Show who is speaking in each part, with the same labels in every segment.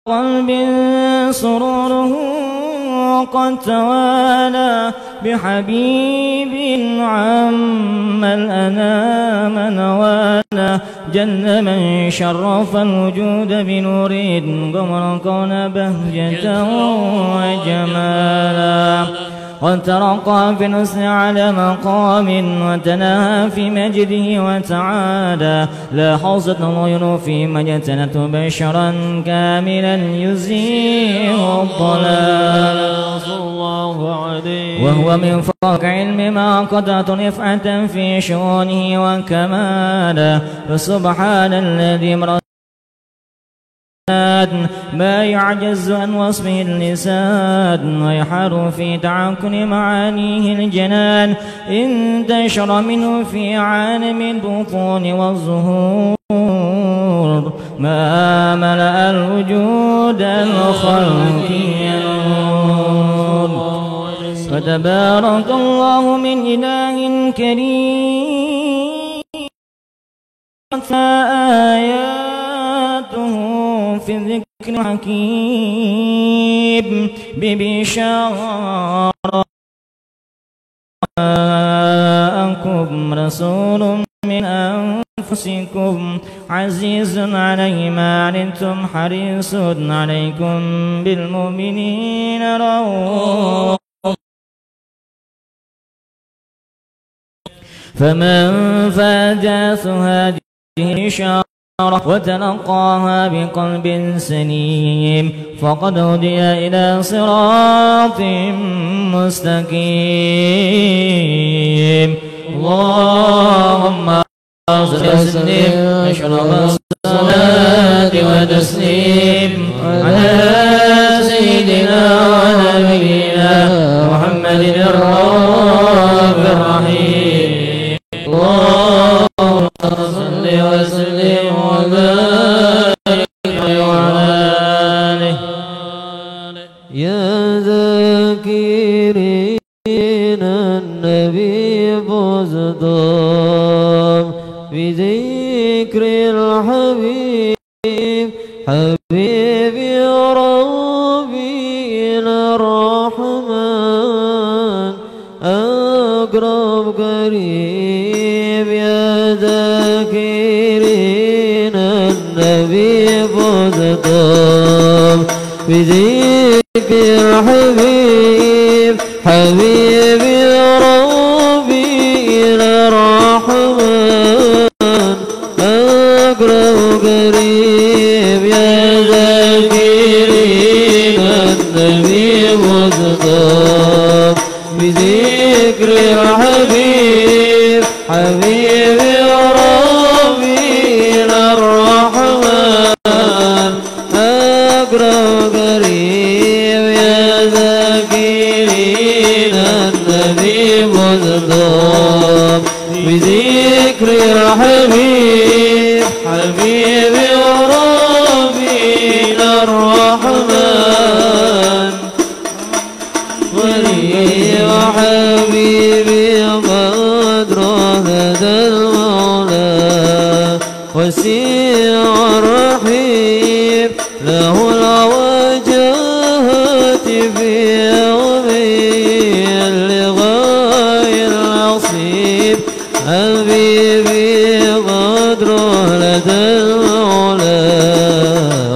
Speaker 1: قلب سروره قد توالى بحبيب عم الأنام نوالا جل من شرف الوجود بنور قمر كون بهجة وجمالا قد ترقى في الحسن على مقام وتناهى في مجده وتعالى لا حوزت الغير فيما اجتنت بشرا كاملا يزيغ الضلال صلى الله عليه وهو من فوق علم ما قدرت رفعة في شؤونه وكمالا فسبحان الذي ما يعجز عن وصفه اللسان ويحار في تعكن معانيه الجنان انتشر منه في عالم البطون والظهور ما ملأ الوجود الخلقي نور فتبارك الله من إله كريم آياته في الذكر حكيم ببشاركم رسول من أنفسكم عزيز عليه ما عنتم حريص عليكم بالمؤمنين رؤوف فمن فاجأت هذه الإشارة وتلقاها بقلب سليم فقد هدي إلى صراط مستقيم اللهم صل وسلم أشرف الصلاة وتسليم على سيدنا ونبينا محمد الرؤوف الرحيم اللهم صل وسلم وبارك وعلى آله
Speaker 2: يا ذاكرين النبي بصدام بذكر الحبيب حبيب يا ربي الرحمن أقرب قريب يا ذاكرين النبي بصدام بذكر الحبيب حبيب يا ربي الرحمن أقرب قريب يا ذاكرين النبي بصدام بذكر الحبيب حبيب يا ربي الرحمن أقرب قريب يا ذاكرين النبي بصدام بذكر الحبيب حبيب يا ربي الرحمن ولي وحبيبي قدر هدى المولى وسيع الرحيم له الوجهات في يومي اللقاء العصيب حبيبي قدر لدى المولى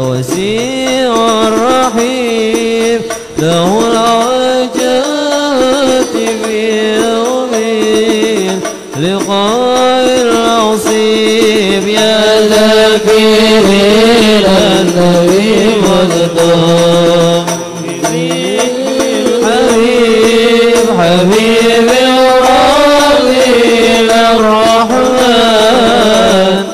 Speaker 2: وسيع الرحيم له الوجهات في يومي لقاء العصيب يا ذاكرين النبي مصدام حبيب حبيب ربي الرحمن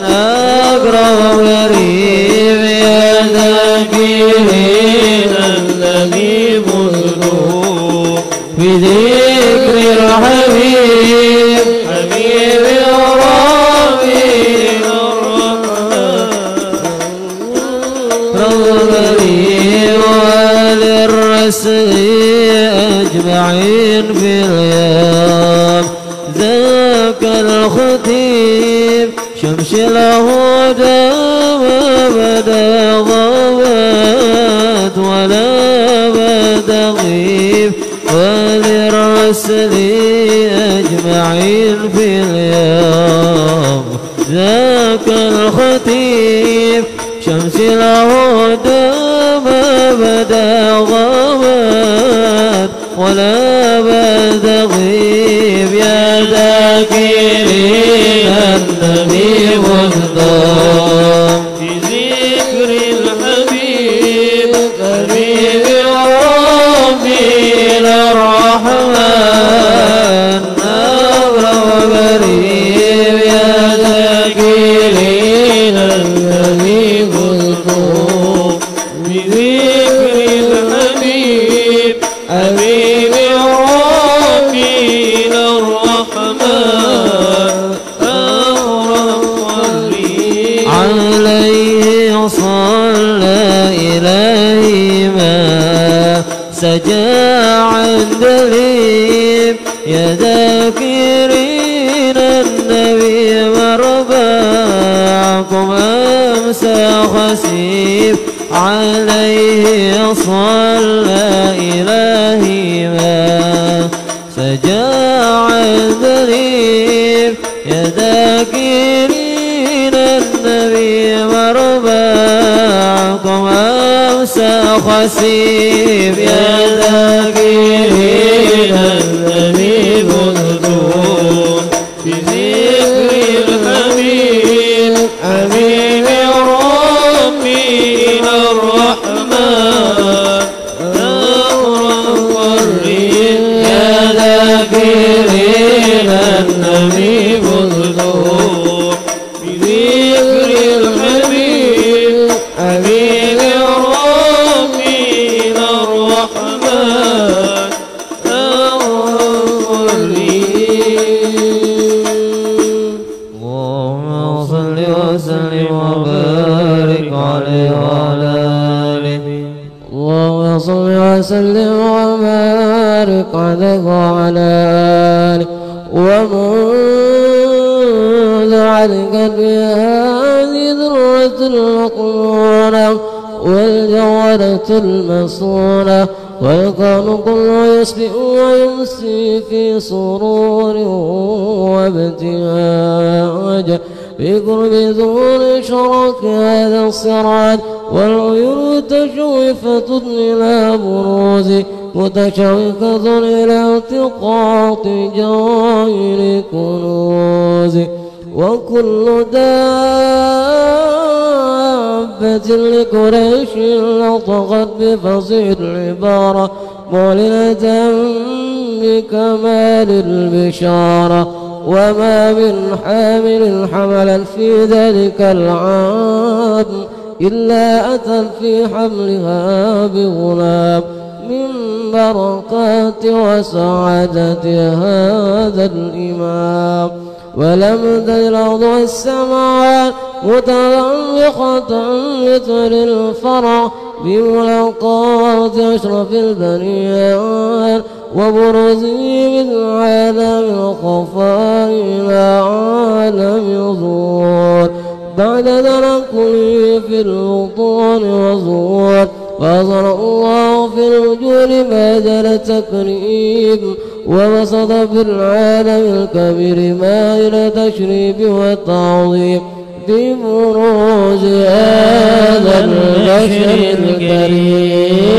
Speaker 2: أقرب قريب يا ذاكرين النبي مصدام بذكر الحبيب حبيب ربي وللرسل أجمعين في اليوم ذاك الختيم شمس الهدى وبدا ضوى الرسل أجمعين في اليوم ذاك الختيم شمس الهدى ما بدا غابت ولا بد غيب يا ذاكرين النبي والدار في ذكر الحبيب قريب ربي الرحمن أغرب قريب يا ذاكرين النبي والدار في ذكر الحبيب حبيب ربي الرحمن أغرب قريب عليه صلى إليه ما سجى عند الهيب يا ذاكرين النبي مرباكم أمسى خسيب عليه صلى إلهي ما سجى عند الهيب يا ذاكرين النبي مرباكم أمسى خسيب يا ذاكرين النبي مذكور في ذكر الحبيب حبيب ربي الرحمن أغرب قريب يا ذاكرين النبي مذكور في ذكر الحبيب حبيب ربي الرحمن أغرب قريب اللهم صل وسلم وبارك عليه وعلى آله اللهم صل وسلم وبارك عليه وعلى آله ومنذ عليك بهذه ذرة المقمورة والجوارة المصونة والكون كله يسبئ ويمسي في سرور وابتهاج بقرب ذور شرك هذا الصراط والعيون تشوفة إلى بروز متشوقة إلى التقاط جواهر كنوز وكل دابة لقريش نطقت بفصيح العبارة معلنة بكمال البشارة وما من حامل حملا في ذلك العام إلا أتى في حملها بغلام من بركات وسعادة هذا الإمام ولم تزل الأرض والسماوات متغمقة مثل الفرح بملاقات أشرف البريات وبرزه من عالم الخفاء إلى عالم الظهور بعد تنقله في البطون والظهور وأظهر الله في الوجود بدل التكريم وبسط في العالم الكبير ما إلى تشريف والتعظيم ببروز هذا البشر الكريم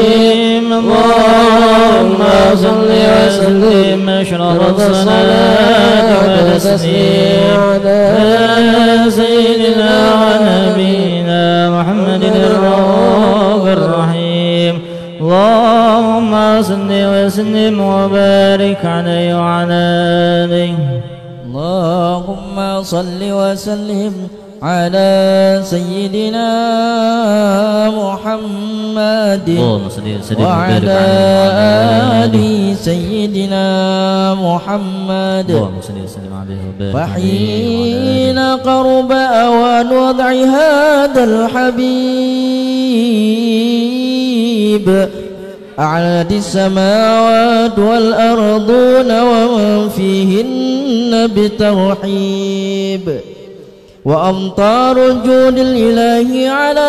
Speaker 2: اللهم صل وسلم أشرف الصلاة والتسليم على سيدنا ونبينا محمد الرؤوف الرحيم اللهم صل وسلم وبارك عليه وعلى آله
Speaker 3: اللهم صل وسلم على سيدنا محمد وعلى آل سيدنا محمد فحين قرب أوان وضع هذا الحبيب أعلت السماوات والأرضون ومن فيهن بترحيب وأمطار الجود الإلهي على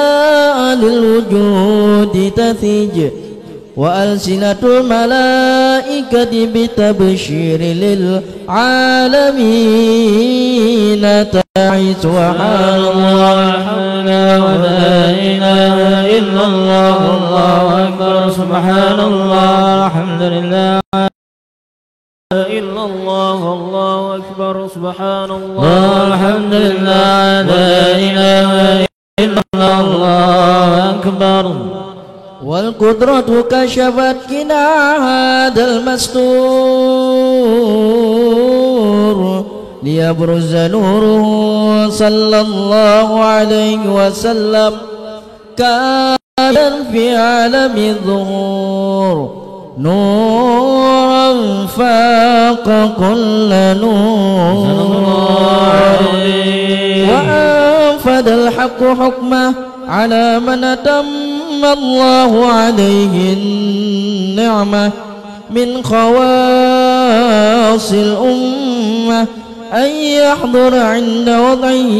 Speaker 3: أهل الوجود تثيج وألسنة الملائكة الملائكة بتبشير للعالمين تعي سبحان الله
Speaker 1: ولا إله إلا الله والله أكبر سبحان الله الحمد لله إلا الله والله أكبر سبحان الله الحمد لله لا إله إلا الله أكبر.
Speaker 3: والقدرة كشفت كنا هذا المستور ليبرز نوره صلى الله عليه وسلم كائنا في عالم الظهور نورا فاق كل نور وأنفذ الحق حكمه على من أتم الله عليه النعمة من خواص الأمة أن يحضر عند وضعه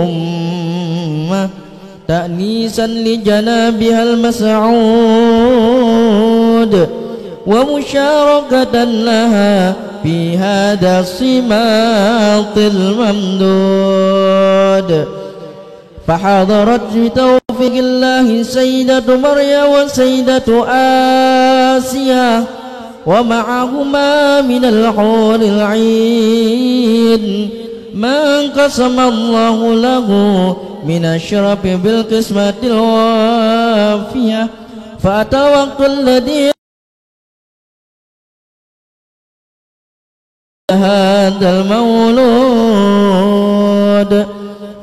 Speaker 3: أمة تأنيسا لجنابها المسعود ومشاركة لها في هذا الصماط الممدود. فحضرت بتوفيق الله سيدة مريم وسيدة آسيا ومعهما من الحور العين ما انقسم الله له من الشرف بالقسمة الوافية. فأتى وقت الذي هذا المولود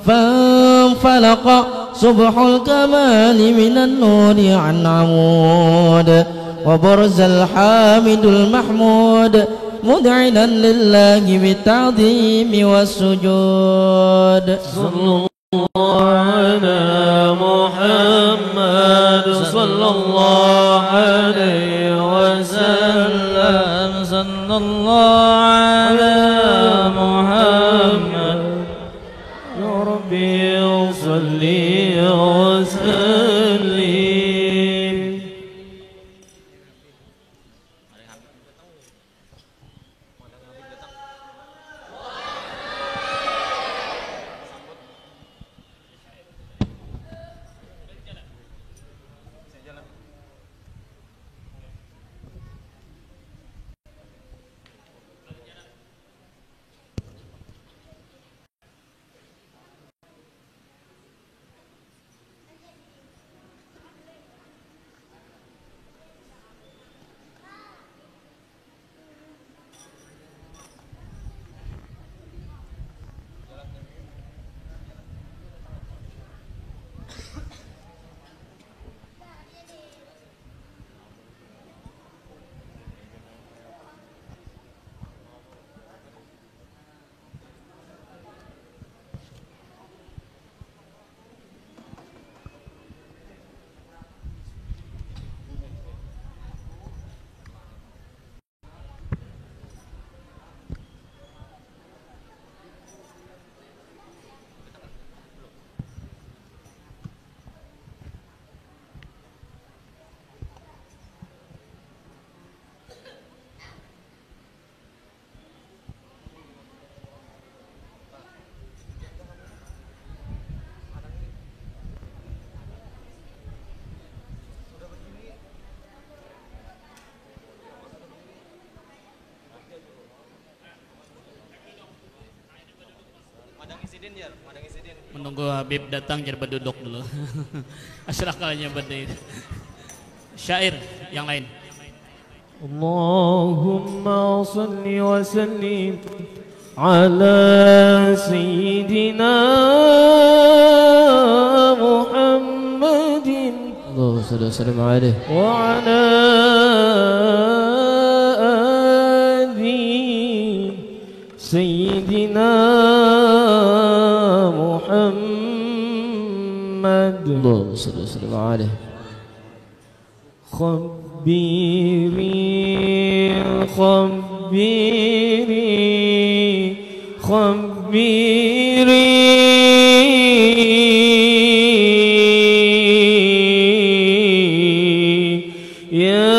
Speaker 3: فانفلق صبح الكمال من النور عن عمود وبرز الحامد المحمود مذعنا لله بالتعظيم والسجود.
Speaker 1: صلى الله على محمد صلى الله عليه وسلم صلى الله على محمد يا ربي صلي وسلم.
Speaker 2: Menunggu Habib datang jadi berduduk dulu. Asrakalnya berdiri. Syair yang lain.
Speaker 1: Allahumma salli wa sallim ala sayyidina Muhammadin
Speaker 3: Allahumma salli wa sallim alaihi
Speaker 1: wa ala ali sayyidina Muhammad.
Speaker 3: Allahumma salli wa sallim alaihi.
Speaker 1: خبيري خبيري خبيري يا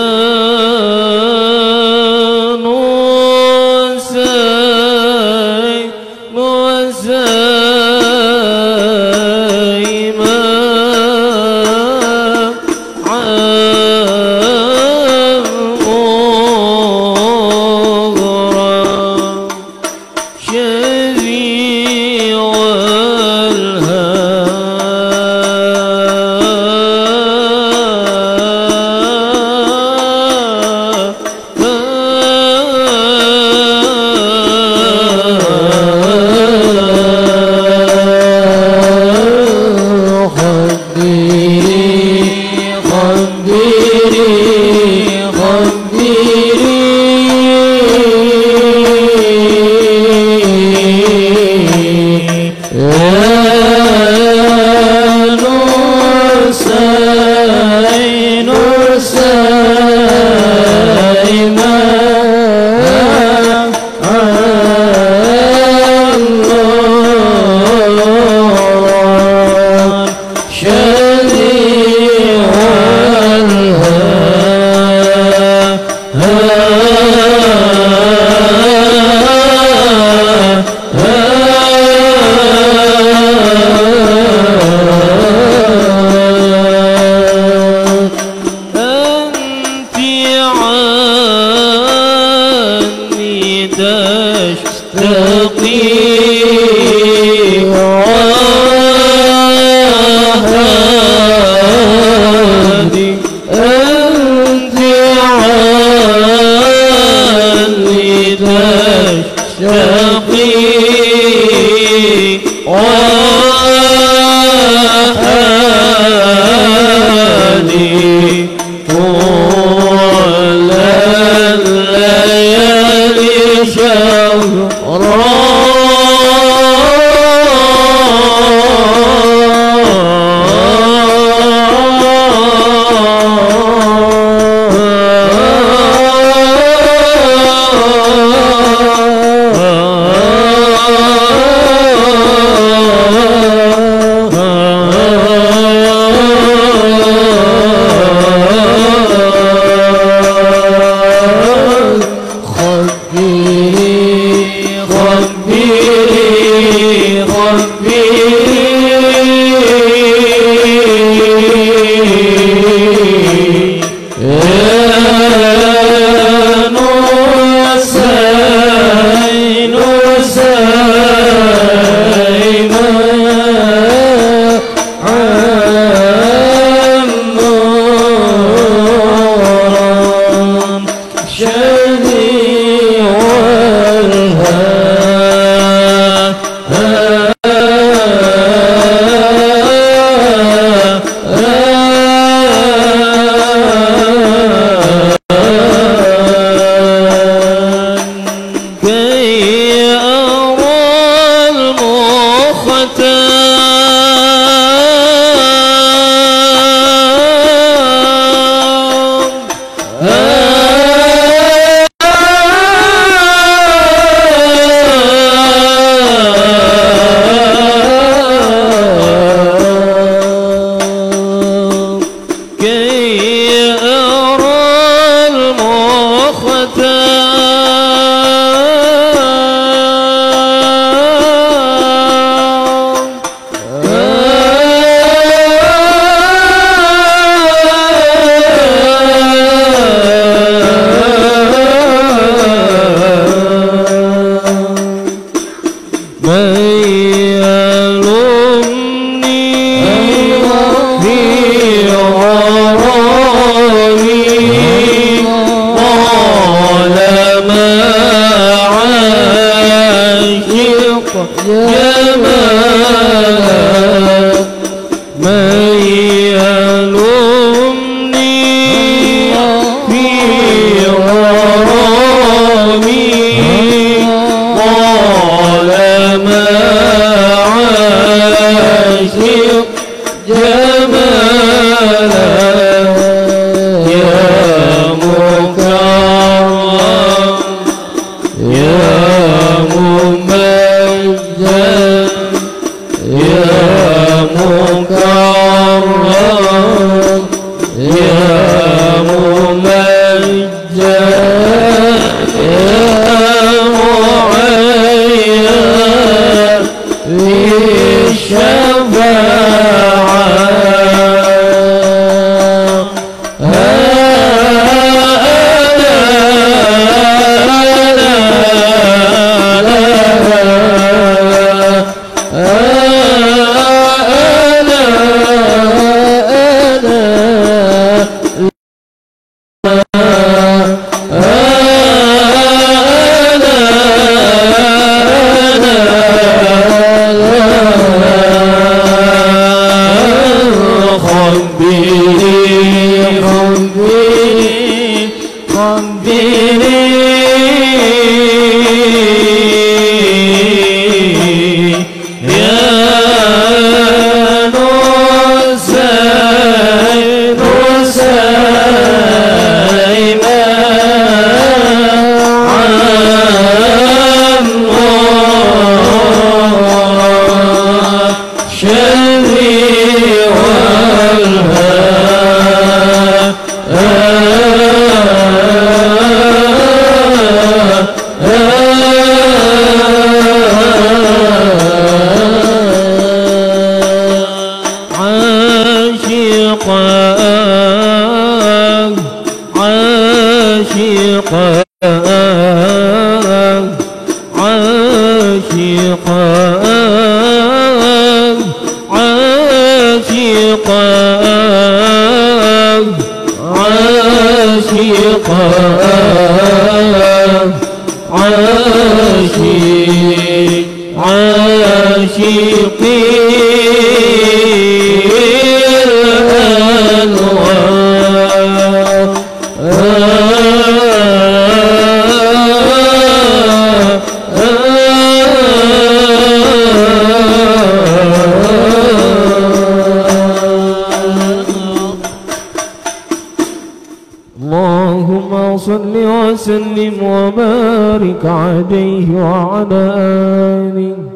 Speaker 1: اللهم صل وسلم وبارك عليه وعلى آله.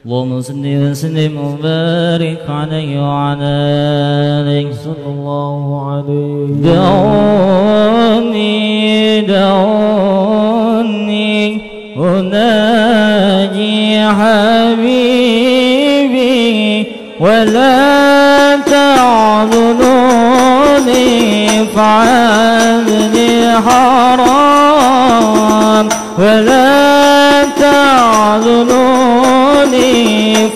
Speaker 3: اللهم صل وسلم وبارك عليه وعلى آله
Speaker 1: صلى الله عليه.
Speaker 3: دعوني أناجي حبيبي ولا تعذلوني فعلني حرام ولا تعذلوني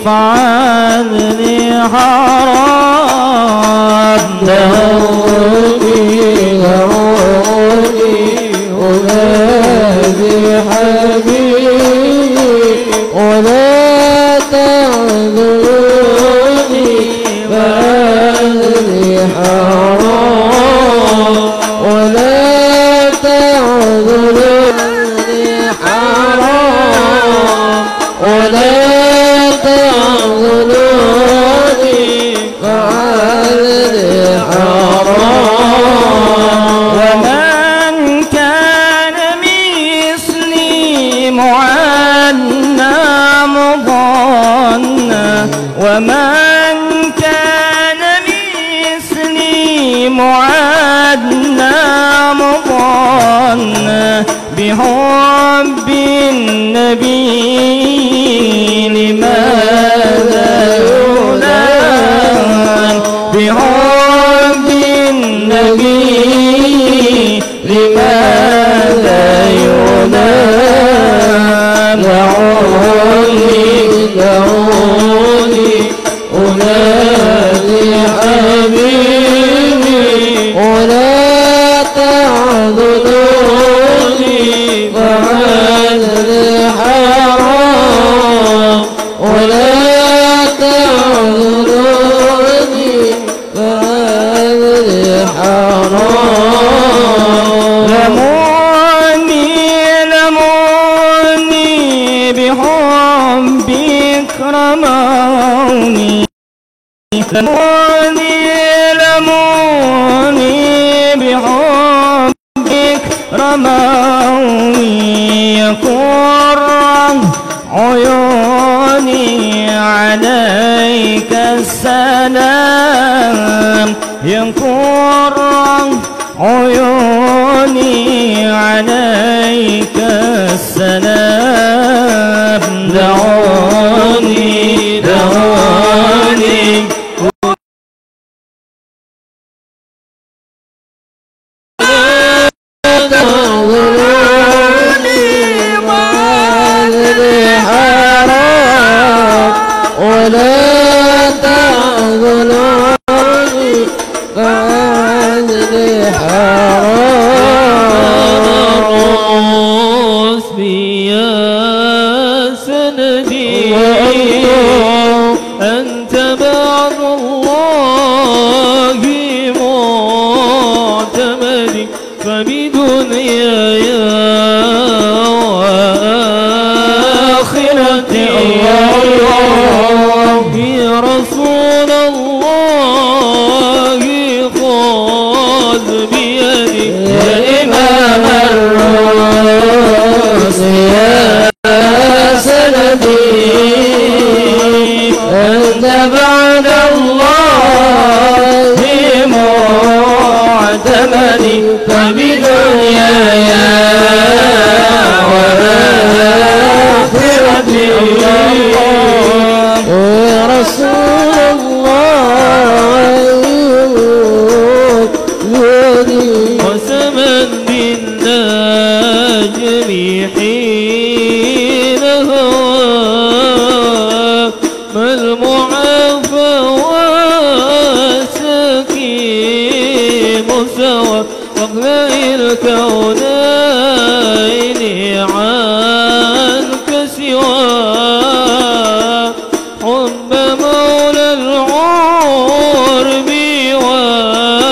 Speaker 3: فعلني حرام.
Speaker 1: دعوني أنادي حبيبي ولا تعذروني فعلني حرام ولا تعذروني حرام ولا تعذروني فعلني حرام.
Speaker 3: ومن كان مثلي معنا مضنا ومن كان مثلي معنا مضنا بحب النبي لماذا يولان بحب النبي لماذا يولان. دعوني أنادي حبيبي ولا تعذلوني فعلني حرام ولا تعذلوني فعلني حرام. لموني بحبك رموني لموني بحبك رموني يقر عيوني عليك السلام يقر عيوني عليك السلام. دعوني
Speaker 1: ولا تعذلوني فعلني حرام.
Speaker 3: حسبي يا سندي أنت بعد الله معتمدي فبدنياي وآخرتي يا رسول الله خذ بيدي
Speaker 1: يا إمام الرسل يا سندي أنت بعد الله معتمدي فبدنياي وآخرتي يا رسول الله
Speaker 3: قسما بالنجم حين هوى ما المعافى والسكيم سوى واقلع الكونين عنك سوى حب مولى العرب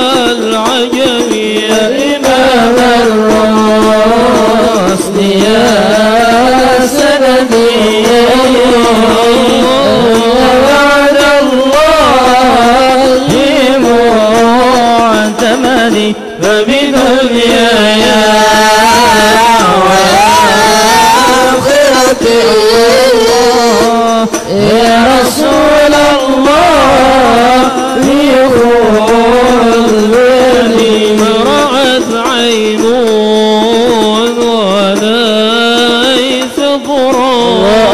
Speaker 3: والعجم يا
Speaker 1: إمام الرسل يا سندي بعد الله معتمدي فبدنياي وآخرتي الله يا رسول الله خذ بيدي
Speaker 3: ما رأت عين وليس براء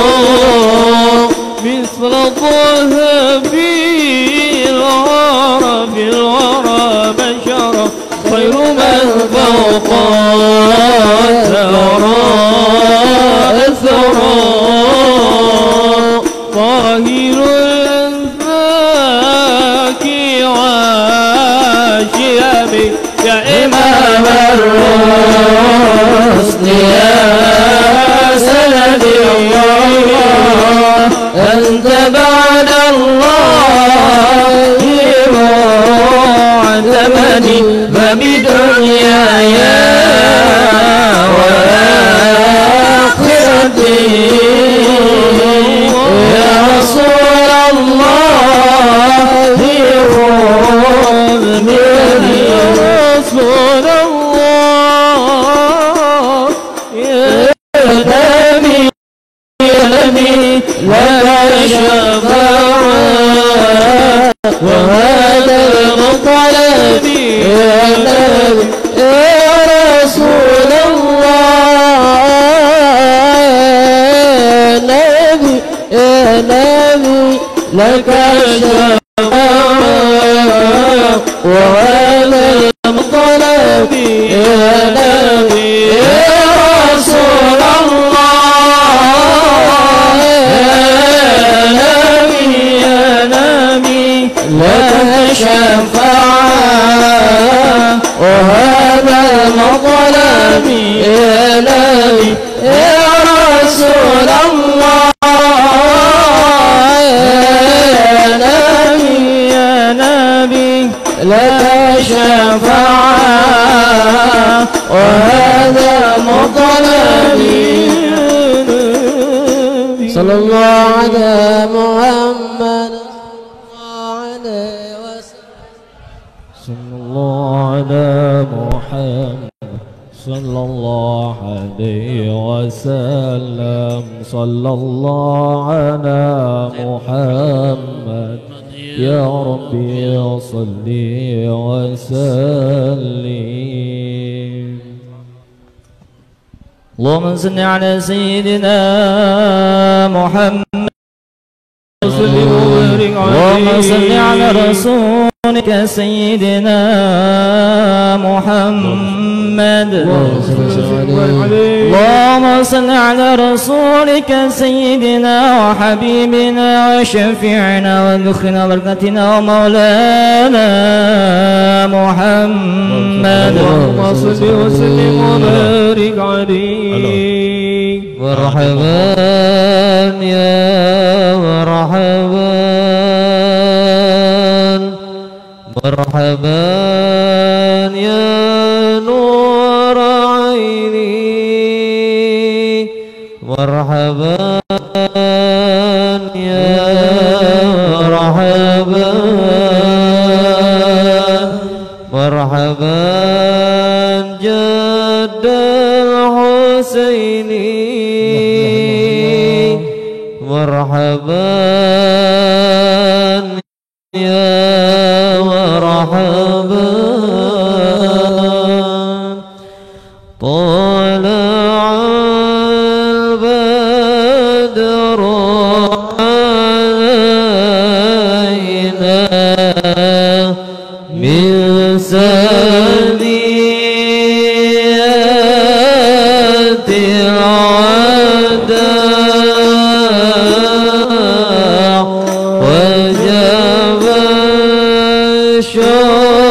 Speaker 3: مثل طه في الورى بشرا خير من فوق الثرى طاهر الأنفاك وشياب يا إمام
Speaker 1: الرسل يا سندي الله أنت بعد الله معتمدي فبدنياي وآخرتي يا رسول الله خذ بيدي
Speaker 3: يا رسول الله يا
Speaker 1: نبي لك شفاعة وهذا المطلب يا نبي يا رسول الله يا نبي لك شفاعة وهذا المطلب يا نبي يا رسول الله يا نبي لك شفاعة وهذا المطلب يا نبي يا رسول الله يا نبي لك شفاعة وهذا مطلبي صلى الله على محمد
Speaker 3: صلى الله على محمد صلى الله عليه وسلم صلى الله على محمد يا ربي صل وسلم اللهم صل على سيدنا محمد اللهم صل على رسولك سيدنا محمد اللهم صل على رسولك سيدنا وحبيبنا وشفيعنا وذخرنا بركتنا ومولانا محمد اللهم صل وسلم وبارك عليه مرحبا يا مرحبا مرحبا يا نور عيني مرحبا يا مرحبا مرحبا جد الحسين مرحبا يا مرحبا طلع البدر علينا من ثنيات الوداع وجب الشوق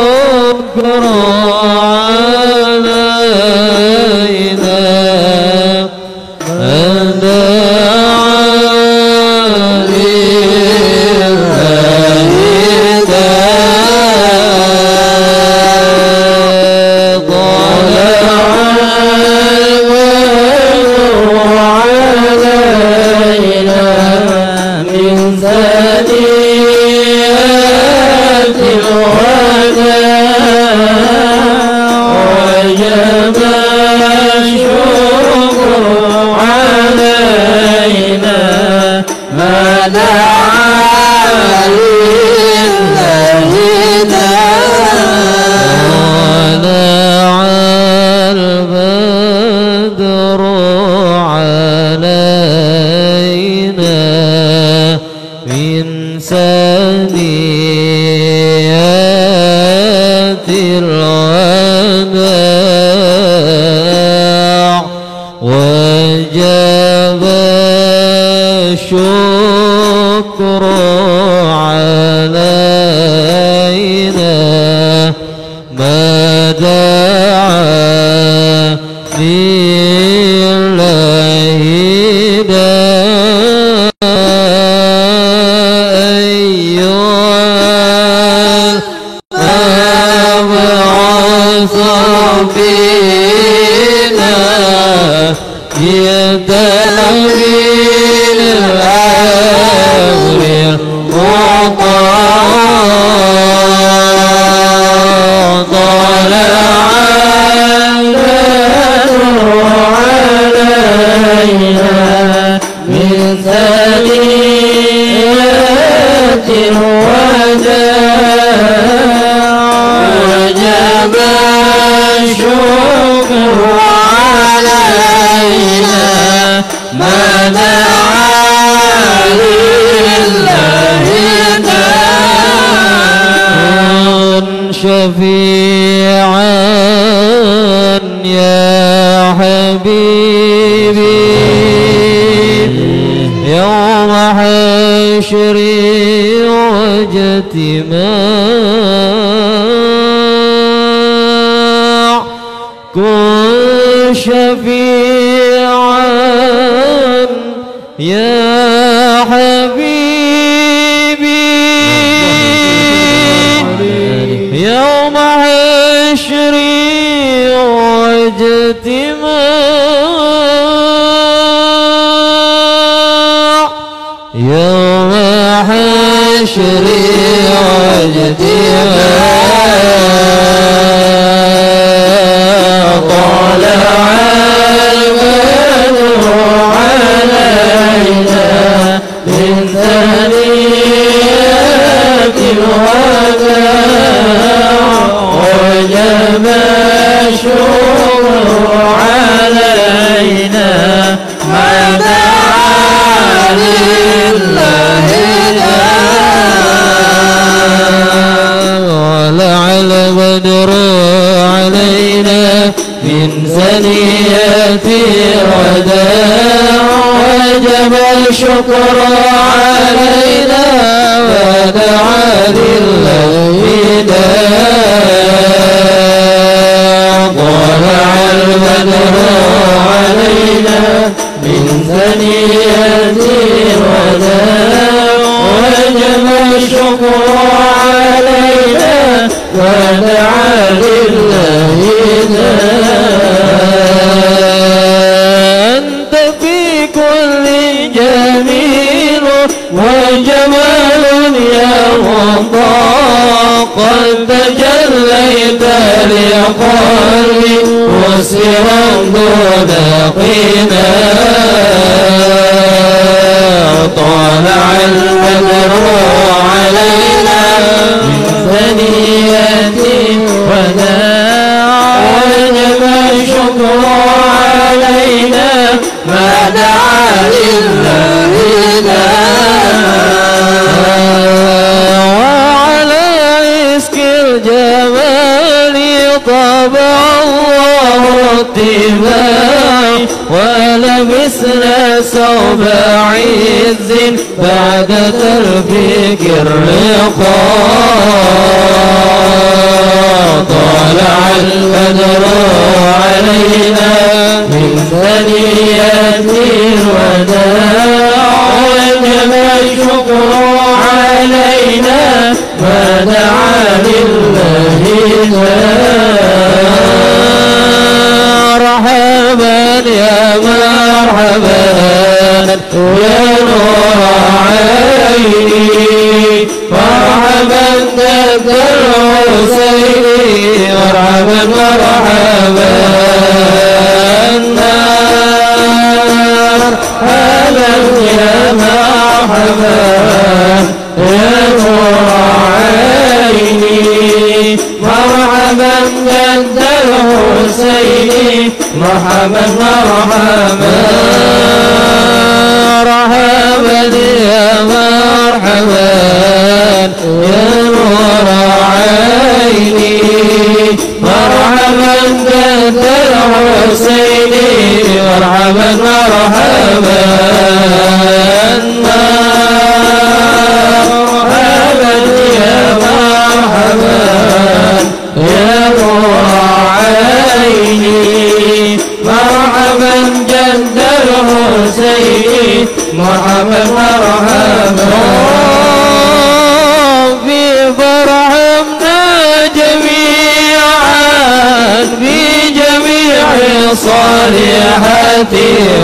Speaker 3: الصالحات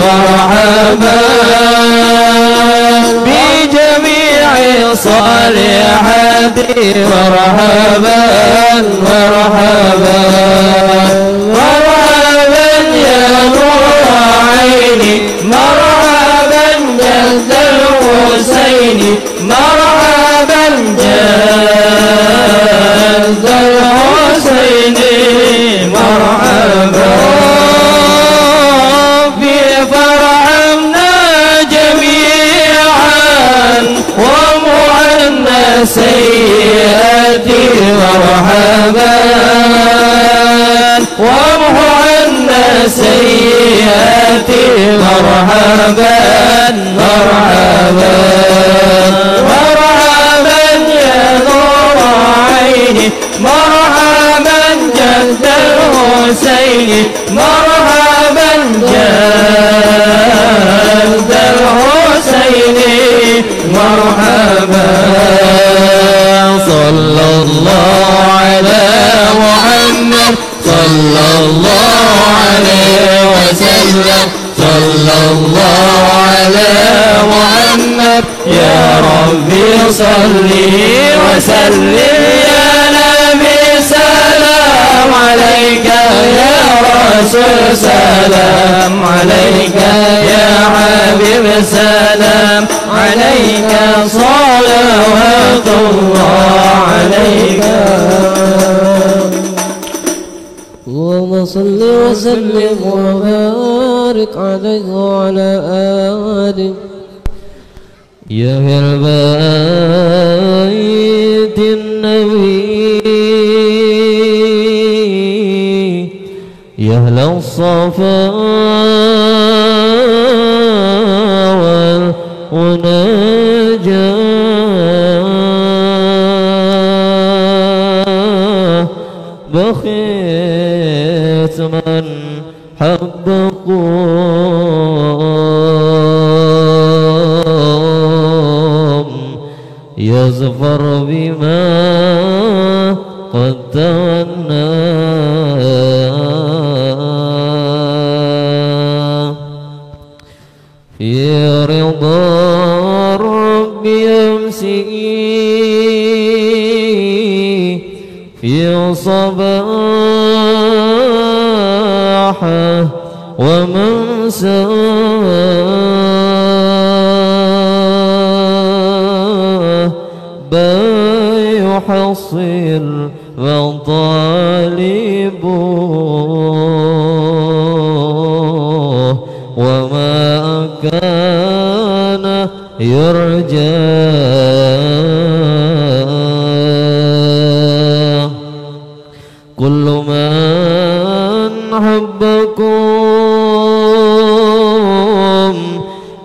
Speaker 3: مرحبا بجميع الصالحات مرحبا مرحبا مرحبا يا نور عيني مرحبا جد الحسين مرحبا جد الحسين مرحبا في فرحنا جميعا ومعنا سيئاتي مرحبا ومعنا سيئاتي مرحبا مرحبا مرحبا يا نور عيني مرحبا جد الحسين مرحبا جد الحسين مرحبا صلى الله على محمد صلى الله عليه وسلم صلى الله على محمد يا ربي صلي وسلم يا نبي سلام عليك يا رسول سلام عليك يا حبيب سلام عليك صلوات الله عليك
Speaker 1: اللهم صل وسلم وبارك عليه وعلى آله
Speaker 3: يا أهل بيت النبي يا أهل الصفا والنجاة بخيت من حبكم يظفر بما قد تمنى في رضا الرب يمسي في صباحه ومساه بيحصل وطالبه وما كان يرجى كل من حبكم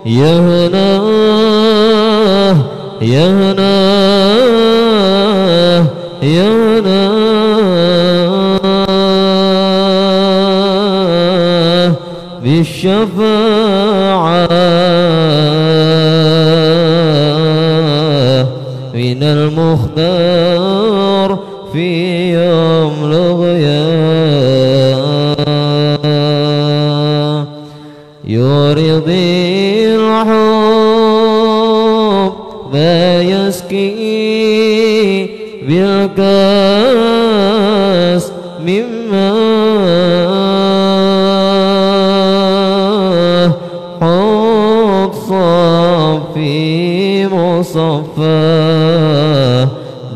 Speaker 3: يهناه يهناه يهناه بالشفاعة من المختار في يوم الغياب يرضي الحب ما يسكي بالكاس مما حب صافي مصفى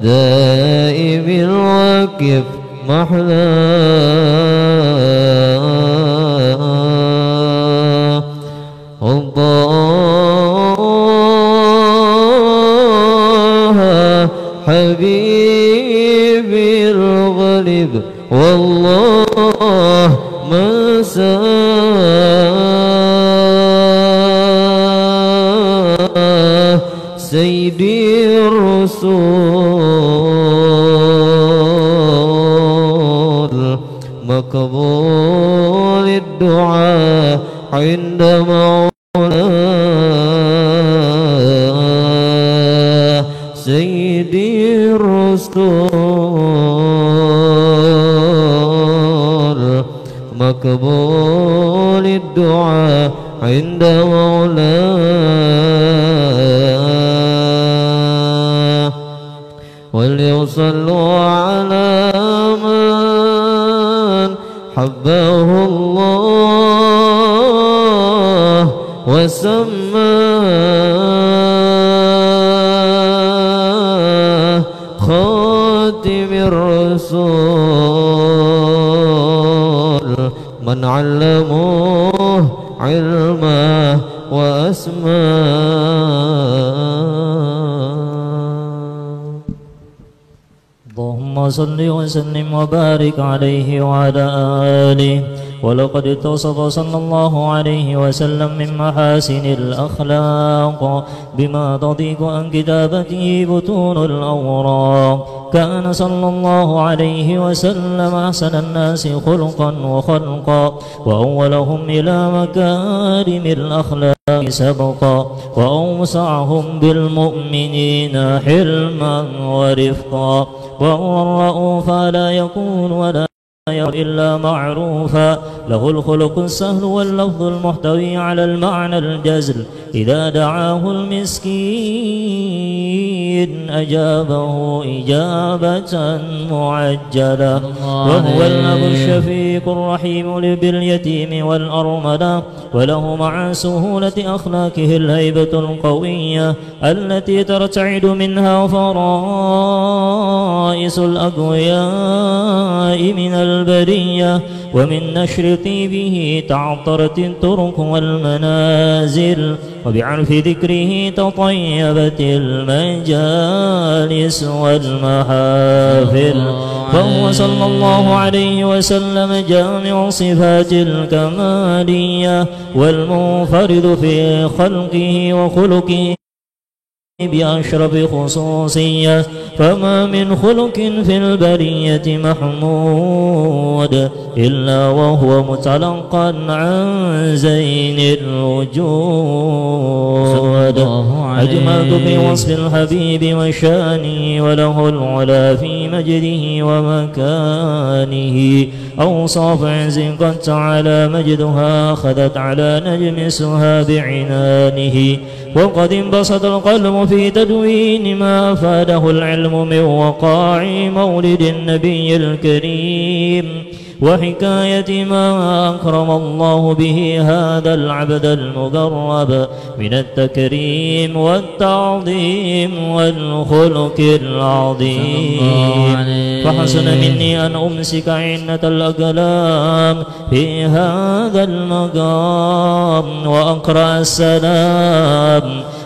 Speaker 3: دائم الوكف محلاه الله حبيبي الغالب والله ما ساه سيدي الرسول مقبول الدعاء عند مولاه سيدي الرسول مقبول الدعاء عند مولاه وليصلوا على من حبه الله وسماه خاتم الرسول من علموه علمه وأسماه.
Speaker 4: اللهم صل وسلم وبارك عليه وعلى آله. ولقد اتصف صلى الله عليه وسلم من محاسن الأخلاق بما تضيق عن كتابته بطون الأوراق. كان صلى الله عليه وسلم أحسن الناس خلقا وخلقا وأولهم إلى مكارم الأخلاق سبقا وأوسعهم بالمؤمنين حلما ورفقا وهو الرؤوف لا يكون ولا إلا معروفا. له الخلق السهل واللفظ المحتوي على المعنى الجزل. إذا دعاه المسكين أجابه إجابة معجلة. وهو الأب الشفيق الرحيم باليتيم والأرملة. وله مع سهولة أخلاقه الهيبة القوية التي ترتعد منها فرائس الأقوياء من البرية. ومن نشر طيبه تعطرت الطرق والمنازل. وبعرف ذكره تطيبت المجالس والمحافل. فهو صلى الله عليه وسلم جامع صفات الكمالية والمنفرد في خلقه وخلقه بأشرف خصوصية. فما من خلق في البرية محمود إلا وهو متلقى عن زين الوجود. أجملت بوصف الحبيب وشانه وله العلا في مجده ومكانه. أوصاف عز قد تعالى مجدها أخذت على نجمسها بعنانه. وقد انبسط القلب في تدوين ما أفاده العلم من وقاع مولد النبي الكريم وحكاية ما أكرم الله به هذا العبد المقرب من التكريم والتعظيم والخلق العظيم. فحسن مني أن أمسك عنة الأقلام في هذا المقام وأقرأ السلام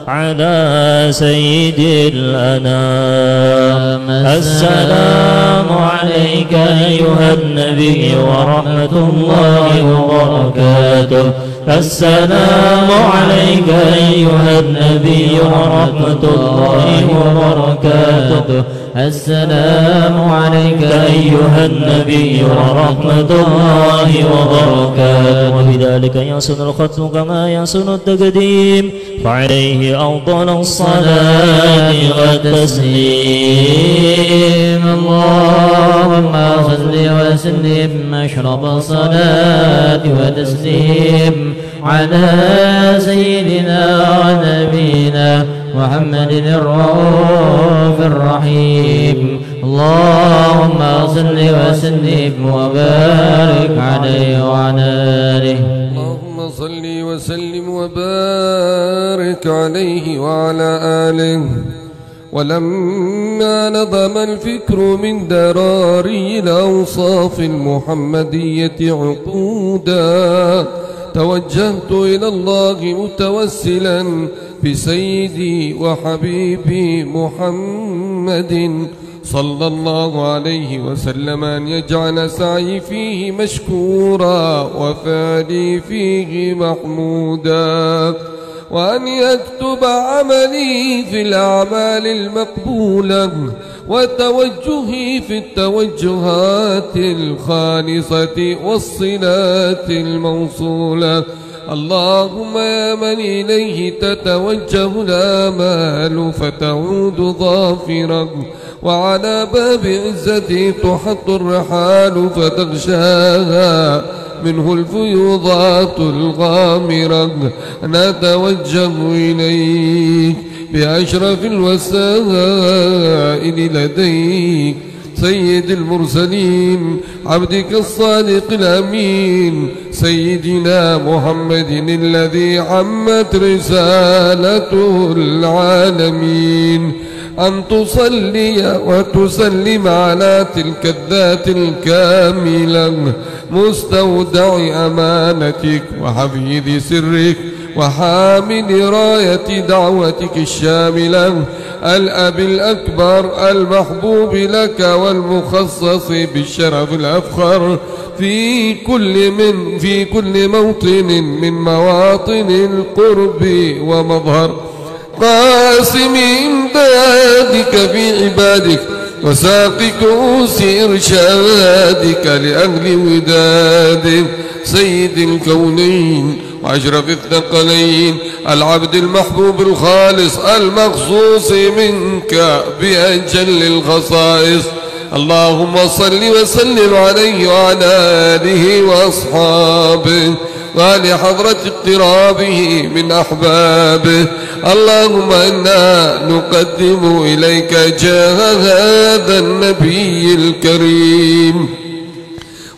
Speaker 4: على سيد الأنام. السلام عليك أيها النبي ورحمة الله وبركاته. السلام عليك أيها النبي ورحمة الله وبركاته. السلام عليك أيها النبي ورحمة الله وبركاته. وبذلك يحسن الختم كما يحسن التقديم فعليه أفضل الصلاة والتسليم. اللهم صل وسلم أشرف الصلاة وتسليم على سيدنا ونبينا محمد الرؤوف الرحيم. اللهم صل وسلم وبارك عليه وعلى آله.
Speaker 5: اللهم صل وسلم وبارك عليه وعلى آله. ولما نظم الفكر من دراري الأوصاف المحمدية عقودا توجهت إلى الله متوسلا بسيدي وحبيبي محمد صلى الله عليه وسلم أن يجعل سعي فيه مشكورا وفعلي فيه محمودا وأن يكتب عملي في الأعمال المقبولة وتوجهي في التوجهات الخالصة والصلات الموصولة. اللهم يا من إليه تتوجه الآمال فتعود ظافرا وعلى باب عزتي تحط الرحال فتغشاها منه الفيوضات الغامرة نتوجه إليك بأشرف الوسائل لديك سيد المرسلين عبدك الصادق الأمين سيدنا محمد الذي عمت رسالته العالمين أن تصلي وتسلم على تلك الذات الكاملة مستودع أمانتك وحفيظ سرك وحامل راية دعوتك الشاملة الأب الأكبر المحبوب لك والمخصص بالشرف الأفخر في كل موطن من مواطن القرب ومظهر قاسم إمدادك في عبادك وساق كؤوس إرشادك لأهل ودادك سيد الكونين وأشرف الثقلين العبد المحبوب الخالص المخصوص منك بأجل الخصائص اللهم صل وسلم عليه وعلى آله وأصحابه وعلى حضرة اقترابه من أحبابه اللهم إنا نقدم إليك جاه هذا النبي الكريم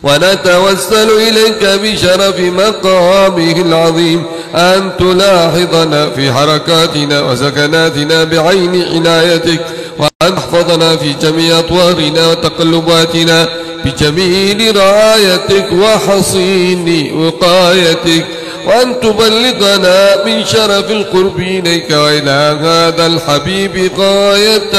Speaker 5: ونتوسل إليك بشرف مقامه العظيم أن تلاحظنا في حركاتنا وسكناتنا بعين عنايتك وأن تحفظنا في جميع أطوارنا وتقلباتنا بجميل رعايتك وحصين وقايتك وأن تبلغنا من شرف القرب إليك وإلى هذا الحبيب غاية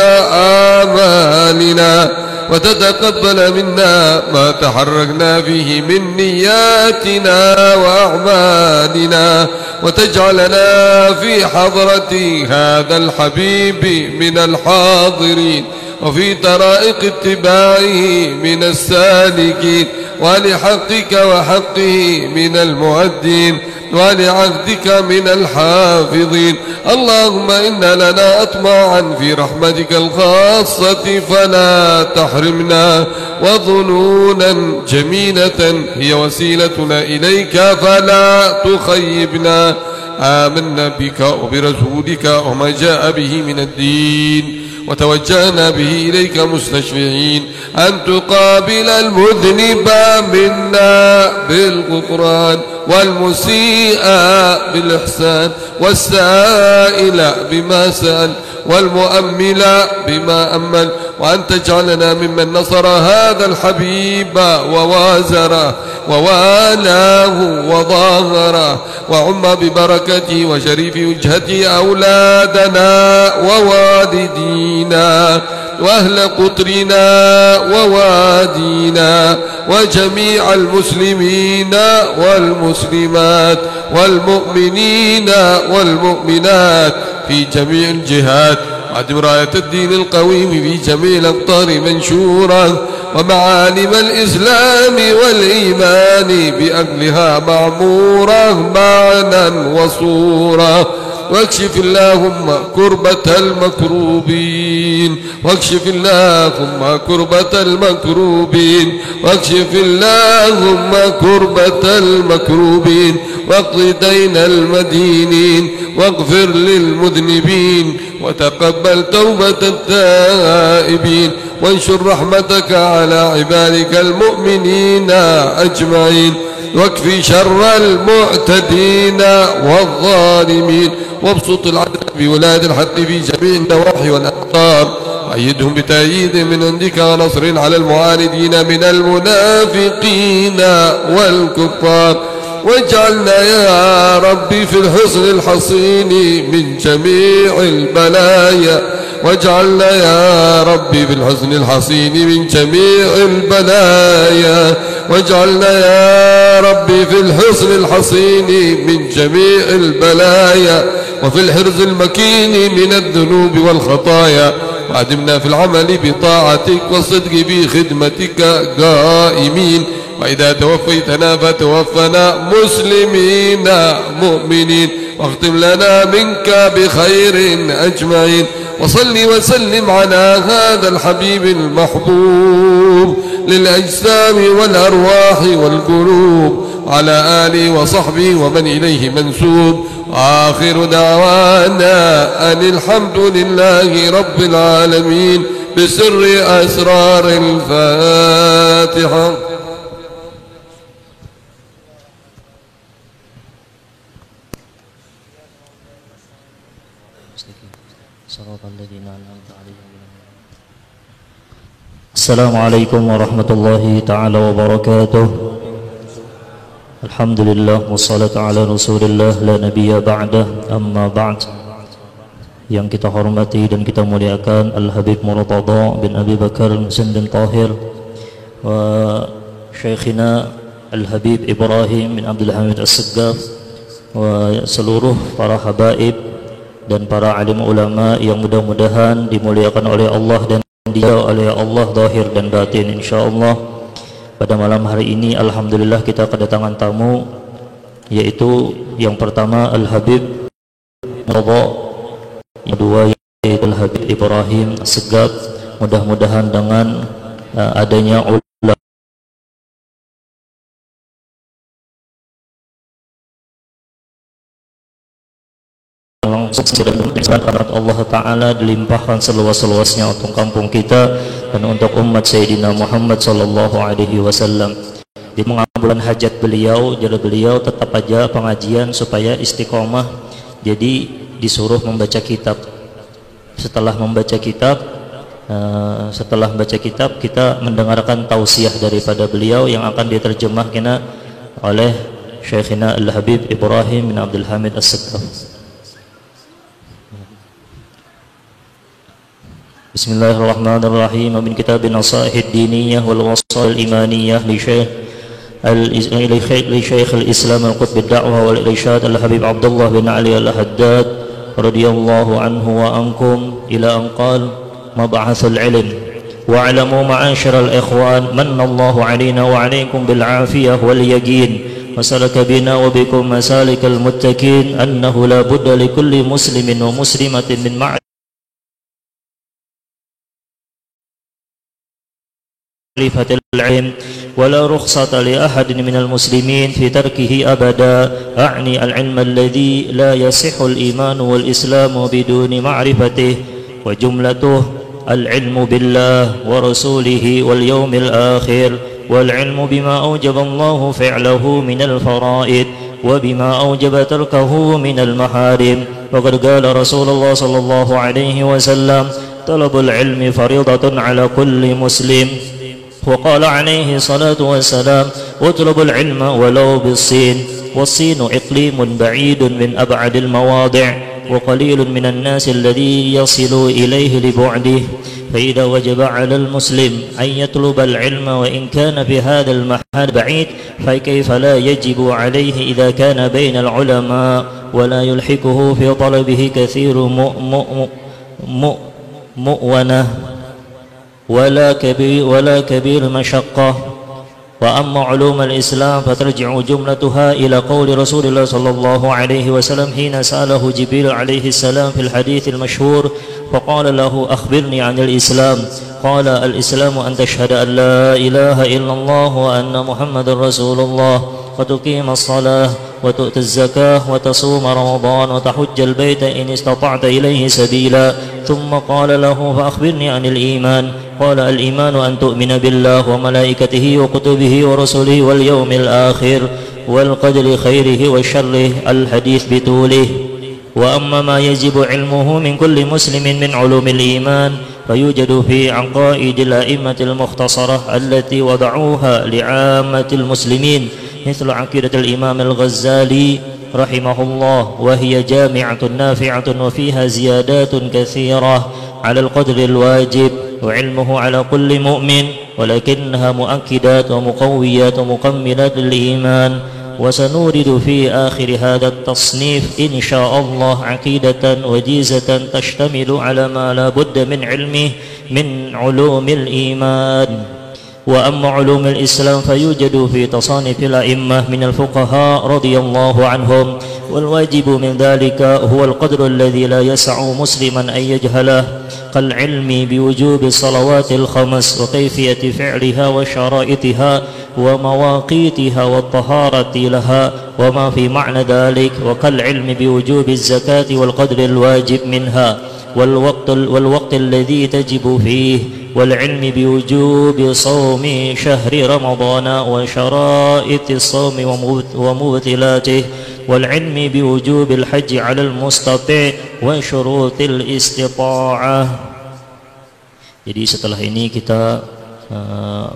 Speaker 5: آمالنا وتتقبل منا ما تحركنا فيه من نياتنا وأعمالنا وتجعلنا في حضرة هذا الحبيب من الحاضرين وفي طرائق اتباعه من السالكين ولحقك وحقه من المؤدين ولعهدك من الحافظين اللهم إن لنا أطماعا في رحمتك الخاصة فلا تحرمنا وظنونا جميلة هي وسيلتنا إليك فلا تخيبنا آمنا بك وبرسولك وما جاء به من الدين وتوجهنا به إليك مستشفعين أن تقابل المذنب منا بالغفران والمسيء بالإحسان والسائل بما سأل والمؤمل بما أمل وأن تجعلنا ممن نصر هذا الحبيب ووازره ووالاه وظاهره وعم ببركته وشريف وجهته أولادنا ووالدينا وأهل قطرنا ووادينا وجميع المسلمين والمسلمات والمؤمنين والمؤمنات في جميع الجهات وعدم راية الدين القويم في جميع الأقطار منشورة ومعالم الإسلام والإيمان بأهلها معمورة معنى وصورة واكشف اللهم كربة المكروبين واكشف اللهم كربة المكروبين واكشف اللهم كربة المكروبين واقض دين المدينين واغفر للمذنبين وتقبل توبة التائبين وانشر رحمتك على عبادك المؤمنين أجمعين واكفي شر المعتدين والظالمين وابسط العدل بولاد الحق في جميع النواحي والأقطار وأيدهم بتأييد من عندك ونصر على المعاندين من المنافقين والكفار واجعلنا يا ربي في الحصن الحصين من جميع البلايا واجعلنا يا ربي في الحصن الحصين من جميع البلايا واجعلنا يا ربي في الحصن الحصين من جميع البلايا وفي الحرز المكين من الذنوب والخطايا وأدمنا في العمل بطاعتك والصدق في خدمتك قائمين وإذا توفيتنا فتوفنا مسلمين مؤمنين واختم لنا منك بخير أجمعين وصل وسلم على هذا الحبيب المحبوب للأجسام والأرواح والقلوب وعلى آله وصحبه ومن إليه منسوب. آخر دعوانا أن الحمد لله رب العالمين بسر أسرار الفاتحة.
Speaker 6: Assalamualaikum warahmatullahi ta'ala wabarakatuh. Alhamdulillah wassalatu ala rasulillah la nabiyya ba'dah, amma ba'd. Yang kita hormati dan kita muliakan Al-Habib Murtada bin Abi Bakar Al-Musin bin Tahir wa Syekhina Al-Habib Ibrahim bin Abdul Hamid As-Saggaf wa seluruh para habaib dan para alim ulama yang mudah-mudahan dimuliakan oleh Allah dan dijauh oleh Allah zahir dan batin insyaallah. Pada malam hari ini alhamdulillah kita kedatangan tamu, yaitu yang pertama Al-Habib Murtada, yang kedua yaitu Al-Habib Ibrahim As-Saggaf. Mudah-mudahan dengan adanya ulama langsung dan Allah Ta'ala dilimpahkan seluas-luasnya untuk kampung kita dan untuk umat Sayyidina Muhammad Sallallahu Alaihi Wasallam. Di mengabulkan hajat beliau, jadi beliau tetap aja pengajian supaya istiqomah, jadi disuruh membaca kitab. Setelah membaca kitab kita mendengarkan tausiah daripada beliau yang akan diterjemahkan oleh Syekhina Al-Habib Ibrahim bin Abdul Hamid As-Saggaf. Bismillahirrahmanirrahim. Min kitab Nasaihid Diniyah wal Wasail Imaniyah li Syekh al-Islam al-Qutb ad-Da'wah wal Irsyad Al-Habib Abdullah bin Ali Al-Haddad radhiyallahu anhu wa ankum ila an qala mab'athul ilm wa'lamu ma'asyiral ikhwan manallahu 'alaina wa 'alaikum bil 'afiyah wal yaqin wa salaka bina wa bikum masalikal muttaqin annahu la budda li kulli muslimin wa muslimatin min معرفة العلم ولا رخصة لأحد من المسلمين في تركه أبدا، أعني العلم الذي لا يصح الإيمان والإسلام بدون معرفته، وجملته العلم بالله ورسوله واليوم الآخر، والعلم بما أوجب الله فعله من الفرائض وبما أوجب تركه من المحارم. وقد قال رسول الله صلى الله عليه وسلم طلب العلم فريضة على كل مسلم. وقال عليه الصلاة والسلام اطلب العلم ولو بالصين، والصين إقليم بعيد من أبعد المواضع، وقليل من الناس الذي يصل إليه لبعده، فإذا وجب على المسلم أن يطلب العلم وإن كان في هذا المحل بعيد فكيف لا يجب عليه إذا كان بين العلماء ولا يلحقه في طلبه كثير مؤونة ولا كبير مشقة. وأما علوم الإسلام فترجع جملتها إلى قول رسول الله صلى الله عليه وسلم حين سأله جبريل عليه السلام في الحديث المشهور فقال له أخبرني عن الإسلام، قال الإسلام أن تشهد أن لا إله إلا الله وأن محمد رسول الله وتقيم الصلاة وتؤتي الزكاة وتصوم رمضان وتحج البيت إن استطعت إليه سبيلا. ثم قال له فأخبرني عن الإيمان، قال الإيمان أن تؤمن بالله وملائكته وكتبه ورسله واليوم الآخر والقدر خيره وشره، الحديث بطوله. وأما ما يجب علمه من كل مسلم من علوم الإيمان فيوجد في عقائد الأئمة المختصرة التي وضعوها لعامة المسلمين، مثل عقيدة الإمام الغزالي رحمه الله، وهي جامعة نافعة وفيها زيادات كثيرة على القدر الواجب، وعلمه على كل مؤمن، ولكنها مؤكدات ومقويات ومكملات للإيمان. وسنورد في آخر هذا التصنيف إن شاء الله عقيدة وجيزة تشتمل على ما لا بد من علمه من علوم الإيمان. وأما علوم الإسلام فيوجد في تصانيف الأئمة من الفقهاء رضي الله عنهم، والواجب من ذلك هو القدر الذي لا يسع مسلما أن يجهله، كالعلم بوجوب الصلوات الخمس وكيفية فعلها وشرائطها ومواقيتها والطهارة لها وما في معنى ذلك وكالعلم بوجوب الزكاة والقدر الواجب منها والوقت الذي تجب فيه والعلم بوجوب صوم شهر رمضان وشرائط الصوم ومبطلاته والعلم بوجوب الحج على المستطيع وشروط الاستطاعة. Jadi setelah ini kita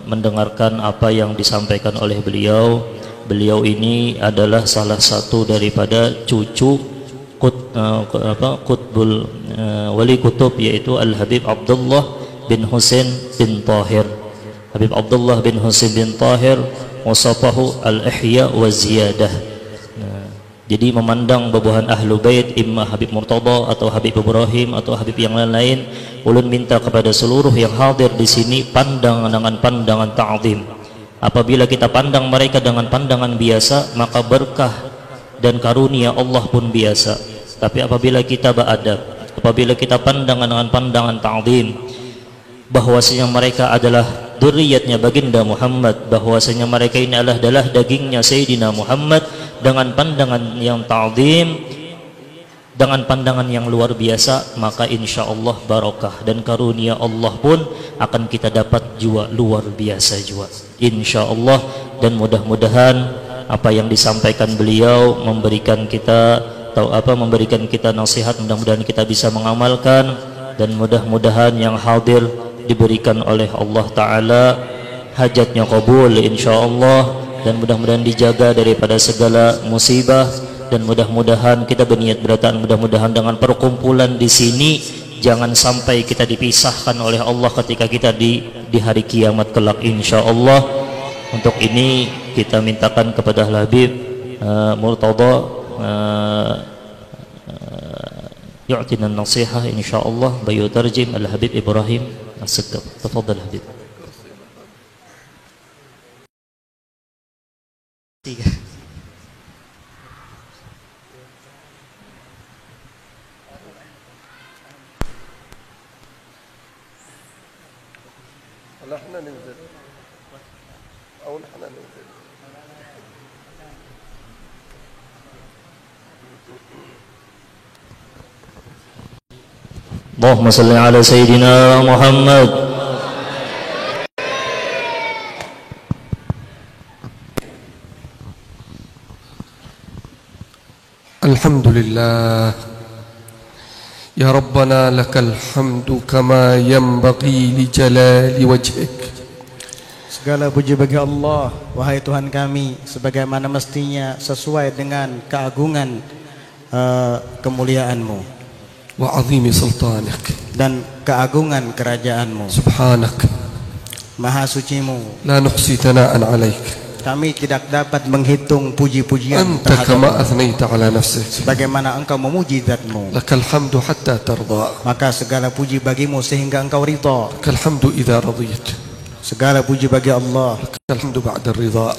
Speaker 6: mendengarkan apa yang disampaikan oleh beliau. Beliau ini adalah salah satu daripada cucu Qutbul Wali Kutub, yaitu Al-Habib Abdullah bin Husain bin Tahir. Habib Abdullah bin Husain bin Tahir wasafahu al-ihya wa ziyadah. Jadi memandang babuhan Ahlul Bait, imma Habib Murtada atau Habib Ibrahim atau Habib yang lain-lain, ulun minta kepada seluruh yang hadir di sini pandang dengan pandangan ta'zim. Apabila kita pandang mereka dengan pandangan biasa, maka berkah dan karunia Allah pun biasa. Tapi apabila kita beradab, apabila kita pandang dengan pandangan ta'zim, bahwasanya mereka adalah dzurriyyatnya baginda Muhammad, bahwasanya mereka ini adalah dagingnya Sayyidina Muhammad, dengan pandangan yang ta'zim, dengan pandangan yang luar biasa, maka insya Allah barakah dan karunia Allah pun akan kita dapat juga luar biasa juga insya Allah. Dan mudah-mudahan apa yang disampaikan beliau memberikan kita memberikan kita nasihat, mudah-mudahan kita bisa mengamalkan, dan mudah-mudahan yang hadir diberikan oleh Allah Ta'ala hajatnya qabul insya Allah, dan mudah-mudahan dijaga daripada segala musibah, dan mudah-mudahan kita berniat beratan, mudah-mudahan dengan perkumpulan di sini jangan sampai kita dipisahkan oleh Allah ketika kita di hari kiamat kelak insya Allah. Untuk ini kita mintakan kepada Habib Murtada yu'tina an-nasihah insya Allah bayu tarjim Al-Habib Ibrahim As-Segaf. Tafadhal Habib.
Speaker 5: احنا ننزل او نحن ننزل.
Speaker 6: اللهم صل على سيدنا محمد.
Speaker 5: الحمد لله يا ربنا لك الحمد كما ينبغي لجلال وجهك.
Speaker 7: Segala puji bagi Allah, wahai Tuhan kami, sebagaimana mestinya sesuai dengan keagungan kemuliaan-Mu
Speaker 5: wa 'azimi sultanik,
Speaker 7: dan keagungan kerajaan-Mu.
Speaker 5: Subhanak,
Speaker 7: Maha suci-Mu,
Speaker 5: la nuhsi thana'an 'alaik.
Speaker 7: Kami tidak dapat menghitung puji-pujian
Speaker 5: Anta kama athnaita 'ala nafsik,
Speaker 7: sebagaimana Engkau memuji Zat-Mu.
Speaker 5: lakal hamdu hatta tarda,
Speaker 7: Maka segala puji bagimu sehingga Engkau ridha.
Speaker 5: lakal hamdu idza radiyat,
Speaker 7: Segala puji bagi Allah,
Speaker 5: lakal hamdu ba'da ridha.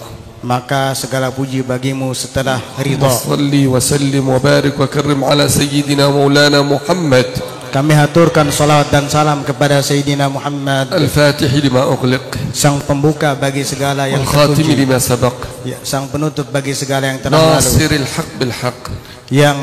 Speaker 7: maka segala puji bagimu setelah ridha.
Speaker 5: Salli wa sallim wa barik wa karrim ala sayyidina maulana Muhammad.
Speaker 7: Kami haturkan salawat dan salam kepada Sayyidina Muhammad,
Speaker 5: Al-Fatih lima ughliq,
Speaker 7: sang pembuka bagi segala yang
Speaker 5: wal khatim
Speaker 7: terpuji,
Speaker 5: lima sabaq,
Speaker 7: ya, sang penutup bagi segala yang telah lalu,
Speaker 5: nasiril haq bil haq,
Speaker 7: yang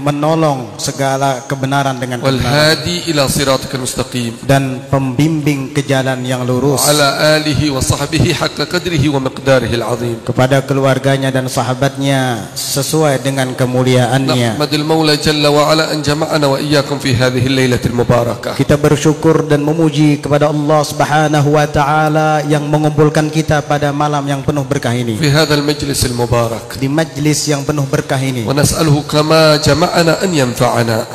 Speaker 7: menolong segala kebenaran dengan
Speaker 5: wal
Speaker 7: kebenaran,
Speaker 5: hadi ila siratikal mustaqim,
Speaker 7: dan pembimbing ke jalan yang lurus.
Speaker 5: wa ala alihi wa sahbihi haqqa qadrihi wa miqdarihi al-azim.
Speaker 7: Kepada keluarganya dan sahabatnya sesuai dengan kemuliaannya.
Speaker 5: Nahmadul Maula Jalla wa ala an jama'ana wa iyyakum fi hadhihi al-lailatil mubarakah.
Speaker 7: Kita bersyukur dan memuji kepada Allah Subhanahu wa taala yang mengumpulkan kita pada malam yang penuh berkah ini,
Speaker 5: fi hadzal majlis al-mubarak,
Speaker 7: di majlis yang penuh berkah ini.
Speaker 5: wa nas'aluhu kama jama'ana an yanfa'ana.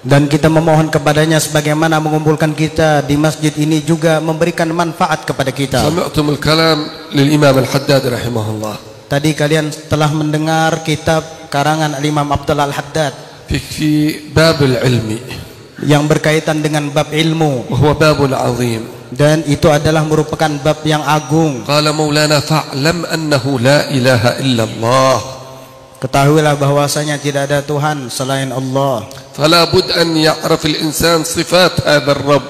Speaker 7: Dan kita memohon kepadanya sebagaimana mengumpulkan kita di masjid ini juga memberikan manfaat kepada kita.
Speaker 5: Sami'tumul kalam lil Imam Al-Haddad rahimahullah.
Speaker 7: Tadi kalian telah mendengar kitab karangan Imam Abdullah Al-Haddad
Speaker 5: fi babul ilmi,
Speaker 7: yang berkaitan dengan bab ilmu,
Speaker 5: wa huwa babul azim.
Speaker 7: dan itu adalah merupakan bab yang agung.
Speaker 5: Qala Maulana fa'lam annahu la ilaha illallah.
Speaker 7: Ketahuilah bahwasanya tidak ada Tuhan selain Allah.
Speaker 5: Fala bud an ya'raf al-insan sifat hadzal rabb.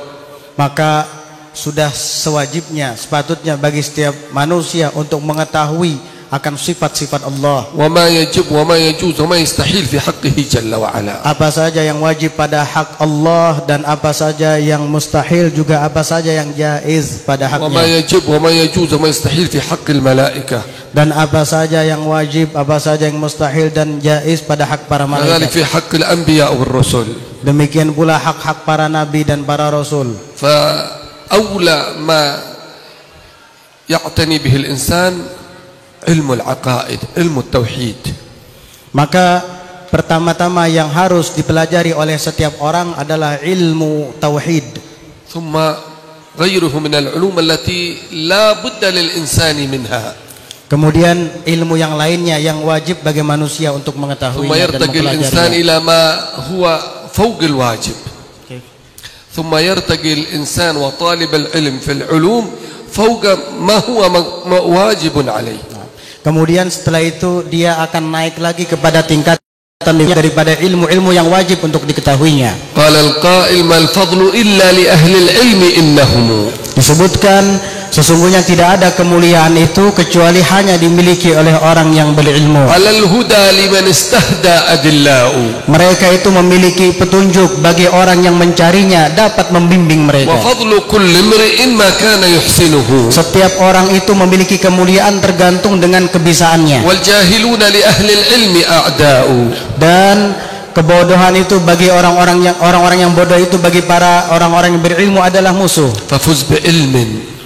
Speaker 7: Maka sudah sewajibnya, sepatutnya bagi setiap manusia untuk mengetahui akan sifat-sifat Allah.
Speaker 5: وما يجب وما يجوز وما يستحيل في حقه جل وعلا.
Speaker 7: Apa saja yang wajib pada hak Allah dan apa saja yang mustahil, juga apa saja yang jaiz pada
Speaker 5: وما
Speaker 7: haknya.
Speaker 5: يجب وما يجوز وما يستحيل في حق الملائكة.
Speaker 7: Dan apa saja yang wajib, apa saja yang mustahil dan jaiz pada hak para
Speaker 5: كذلك
Speaker 7: malaikat.
Speaker 5: في حق الأنبياء والرسل.
Speaker 7: Demikian pula hak-hak para nabi dan para rasul.
Speaker 5: فأولى ما يعتني به الإنسان ilmu al-aqaid, ilmu tauhid.
Speaker 7: Maka pertama-tama yang harus dipelajari oleh setiap orang adalah ilmu tauhid.
Speaker 5: ثم غيره من العلوم التي لا بد للإنسان منها.
Speaker 7: Kemudian ilmu yang lainnya yang wajib bagi manusia untuk
Speaker 5: ثم
Speaker 7: mengetahuinya dan
Speaker 5: يرتقي الإنسان
Speaker 7: mempelajarinya.
Speaker 5: إلى ما هو فوق الواجب. ثم يرتقي الإنسان وطالب العلم في العلوم فوق ما هو واجب عليه.
Speaker 7: Kemudian setelah itu dia akan naik lagi kepada tingkatan daripada ilmu-ilmu yang wajib untuk diketahuinya.
Speaker 5: قال القائل ما الفضل إلا لأهل العلم إنهم.
Speaker 7: Disebutkan sesungguhnya tidak ada kemuliaan itu kecuali hanya dimiliki oleh orang yang berilmu.
Speaker 5: على الهدى لمن استهدى أدلاء.
Speaker 7: Mereka itu memiliki petunjuk bagi orang yang mencarinya, dapat membimbing mereka.
Speaker 5: وفضل كل امرئ ما كان يحسنه.
Speaker 7: Setiap orang itu memiliki kemuliaan tergantung dengan kebisaannya.
Speaker 5: والجاهلون لأهل العلم أعداء.
Speaker 7: Dan kebodohan itu bagi orang-orang yang bodoh itu bagi para orang-orang yang berilmu adalah musuh.
Speaker 5: ففز بعلم.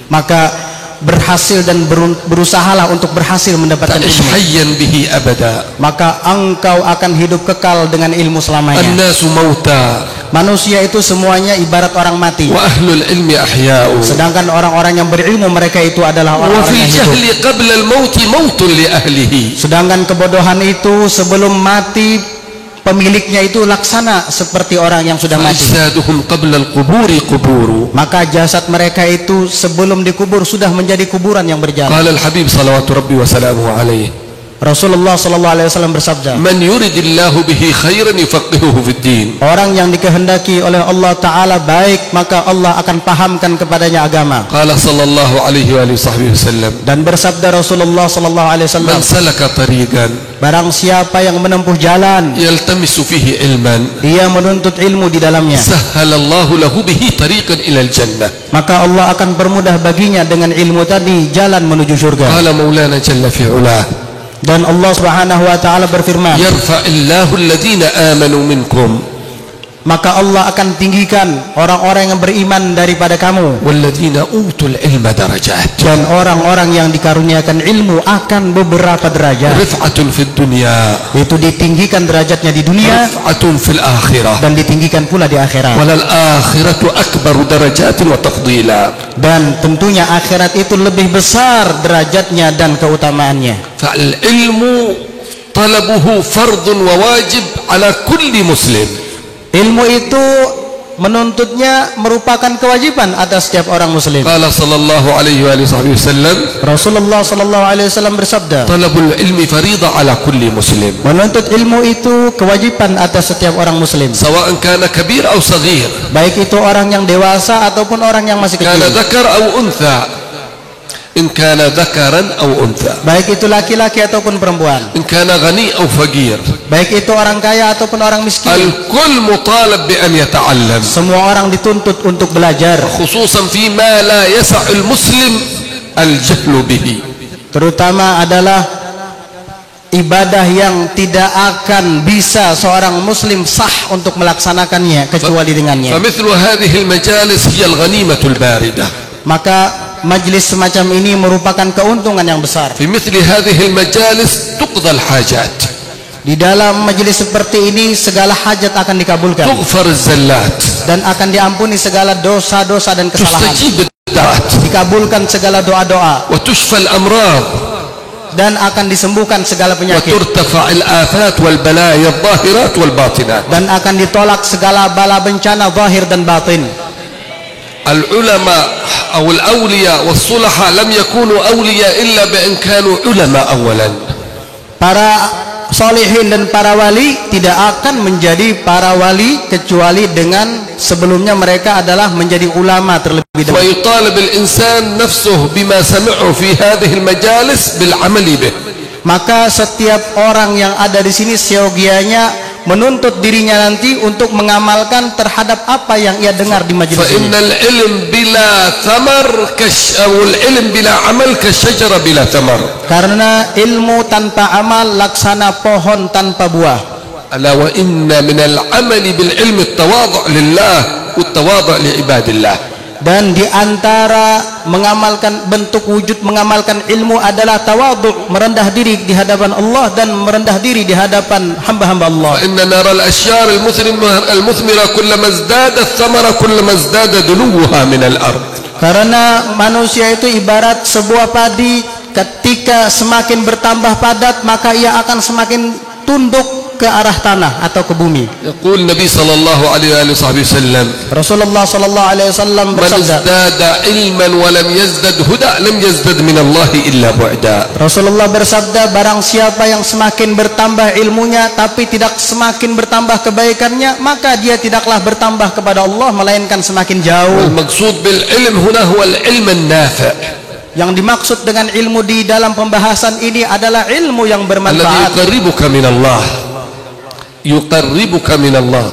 Speaker 7: Maka berhasil dan berusahalah untuk berhasil mendapatkan
Speaker 5: تعش
Speaker 7: ilmu.
Speaker 5: حيا به أبدا.
Speaker 7: Maka engkau akan hidup kekal dengan ilmu selamanya.
Speaker 5: الناس موتى
Speaker 7: Manusia itu semuanya ibarat orang mati.
Speaker 5: وأهل العلم أحياء.
Speaker 7: Sedangkan orang-orang yang berilmu mereka itu adalah orang-orang
Speaker 5: وفي
Speaker 7: yang hidup.
Speaker 5: الجهل قبل الموت موت لأهله.
Speaker 7: Sedangkan kebodohan itu sebelum mati pemiliknya itu laksana seperti orang yang sudah mati.
Speaker 5: أجسادهم قبل القبور قبور.
Speaker 7: Maka jasad mereka itu sebelum dikubur sudah menjadi kuburan yang berjalan.
Speaker 5: قال الحبيب صلوات ربي وسلامه عليه
Speaker 7: Rasulullah SAW bersabda,
Speaker 5: من يرد الله به خيرا يفقهه في الدين.
Speaker 7: orang yang dikehendaki oleh Allah Ta'ala baik, maka Allah akan pahamkan kepadanya agama.
Speaker 5: قال صلى الله عليه وآله وصحبه وسلم
Speaker 7: Dan bersabda Rasulullah SAW,
Speaker 5: من سلك طريقا
Speaker 7: barang siapa yang menempuh jalan,
Speaker 5: يلتمس فيه علما
Speaker 7: dia menuntut ilmu di dalamnya,
Speaker 5: سهل الله له به طريقا إلى الجنة.
Speaker 7: maka Allah akan permudah baginya dengan ilmu tadi jalan menuju surga.
Speaker 5: قال مولانا جل في علاه
Speaker 7: Dan Allah Subhanahu wa Ta'ala berfirman,
Speaker 5: يرفع الله الذين آمنوا منكم
Speaker 7: maka Allah akan tinggikan orang-orang yang beriman daripada kamu,
Speaker 5: والذين أوتوا العلم درجات.
Speaker 7: dan orang-orang yang dikaruniakan ilmu akan beberapa derajat.
Speaker 5: رفعة في الدنيا
Speaker 7: Itu ditinggikan derajatnya di dunia
Speaker 5: رفعة في الآخرة.
Speaker 7: dan ditinggikan pula di akhirat.
Speaker 5: وللآخرة أكبر درجات وتفضيلا.
Speaker 7: Dan tentunya akhirat itu lebih besar derajatnya dan keutamaannya.
Speaker 5: فالعلم طلبه فرض وواجب على كل مسلم.
Speaker 7: Ilmu itu menuntutnya merupakan kewajiban atas setiap orang muslim.
Speaker 5: قال صلى الله عليه وآله وسلم
Speaker 7: Rasulullah SAW bersabda,
Speaker 5: طلب العلم فريضة على كل مسلم
Speaker 7: menuntut ilmu itu kewajiban atas setiap orang muslim,
Speaker 5: سواء كان كبير أو صغير،
Speaker 7: baik itu orang yang dewasa ataupun orang yang masih
Speaker 5: كان
Speaker 7: kecil,
Speaker 5: ذكر أو أنثى. إن كان ذكرا أو أنثى،
Speaker 7: baik itu laki-laki ataupun perempuan,
Speaker 5: إن كان غني أو فقير،
Speaker 7: baik itu orang kaya ataupun orang miskin.
Speaker 5: الكل مطالب بأن يتعلم،
Speaker 7: Semua orang dituntut untuk belajar,
Speaker 5: خصوصا فيما لا يسع المسلم الجهل به.
Speaker 7: terutama adalah ibadah yang tidak akan bisa seorang muslim sah untuk melaksanakannya kecuali dengannya.
Speaker 5: فمثل هذه المجالس هي الغنيمة الباردة.
Speaker 7: Maka majlis semacam ini merupakan keuntungan yang besar.
Speaker 5: في مثل هذه المجالس تقضى الحاجات،
Speaker 7: Di dalam majlis seperti ini segala hajat akan dikabulkan
Speaker 5: تغفر الزلات،
Speaker 7: dan akan diampuni segala dosa-dosa dan kesalahan.
Speaker 5: تستجيب الدعوات،
Speaker 7: Dikabulkan segala doa-doa
Speaker 5: وتشفى الأمراض،
Speaker 7: dan akan disembuhkan segala penyakit
Speaker 5: وترتفع الآفات والبلايا الظاهرات والباطنات.
Speaker 7: dan akan ditolak segala bala bencana zahir dan batin.
Speaker 5: العلماء أو الأولياء والصلحاء لم يكونوا أولياء إلا بأن كانوا علماء أولا.
Speaker 7: Para solihin dan para wali tidak akan menjadi para wali kecuali dengan sebelumnya mereka adalah menjadi ulama terlebih dahulu.
Speaker 5: ويطالب الإنسان نفسه بما سمعه في هذه المجالس بالعمل به.
Speaker 7: Maka setiap orang yang ada di sini seyogianya menuntut dirinya nanti untuk mengamalkan terhadap apa yang ia dengar di majelis ini.
Speaker 5: فإن العلم بلا ثمر أو العلم بلا عمل كالشجرة بلا ثمر.
Speaker 7: Karena ilmu tanpa amal laksana pohon tanpa buah.
Speaker 5: ألا وإن من العمل بالعلم التواضع لله والتواضع لعباد الله.
Speaker 7: Dan di antara mengamalkan bentuk wujud mengamalkan ilmu adalah tawadhu, merendah diri di hadapan Allah dan merendah diri di hadapan hamba-hamba Allah.
Speaker 5: فإن نرى الأشجار المثمرة كلما ازداد الثمرة كلما ازداد دنوها من الأرض.
Speaker 7: Karena manusia itu ibarat sebuah padi, ketika semakin bertambah padat maka ia akan semakin tunduk ke arah tanah atau ke bumi.
Speaker 5: يقول النبي صلى الله عليه وسلم
Speaker 7: Rasulullah sallallahu alaihi wasallam
Speaker 5: من
Speaker 7: bersabda,
Speaker 5: ازداد علما ولم يزدد هدى لم يزدد من الله إلا بعدا.
Speaker 7: Rasulullah bersabda, barang siapa yang semakin bertambah ilmunya tapi tidak semakin bertambah kebaikannya, maka dia tidaklah bertambah kepada Allah melainkan semakin jauh.
Speaker 5: والمقصود بالعلم هنا هو العلم النافع
Speaker 7: Yang dimaksud dengan ilmu di dalam pembahasan ini adalah ilmu yang
Speaker 5: الذي
Speaker 7: bermanfaat,
Speaker 5: يقربك من الله يقربك من الله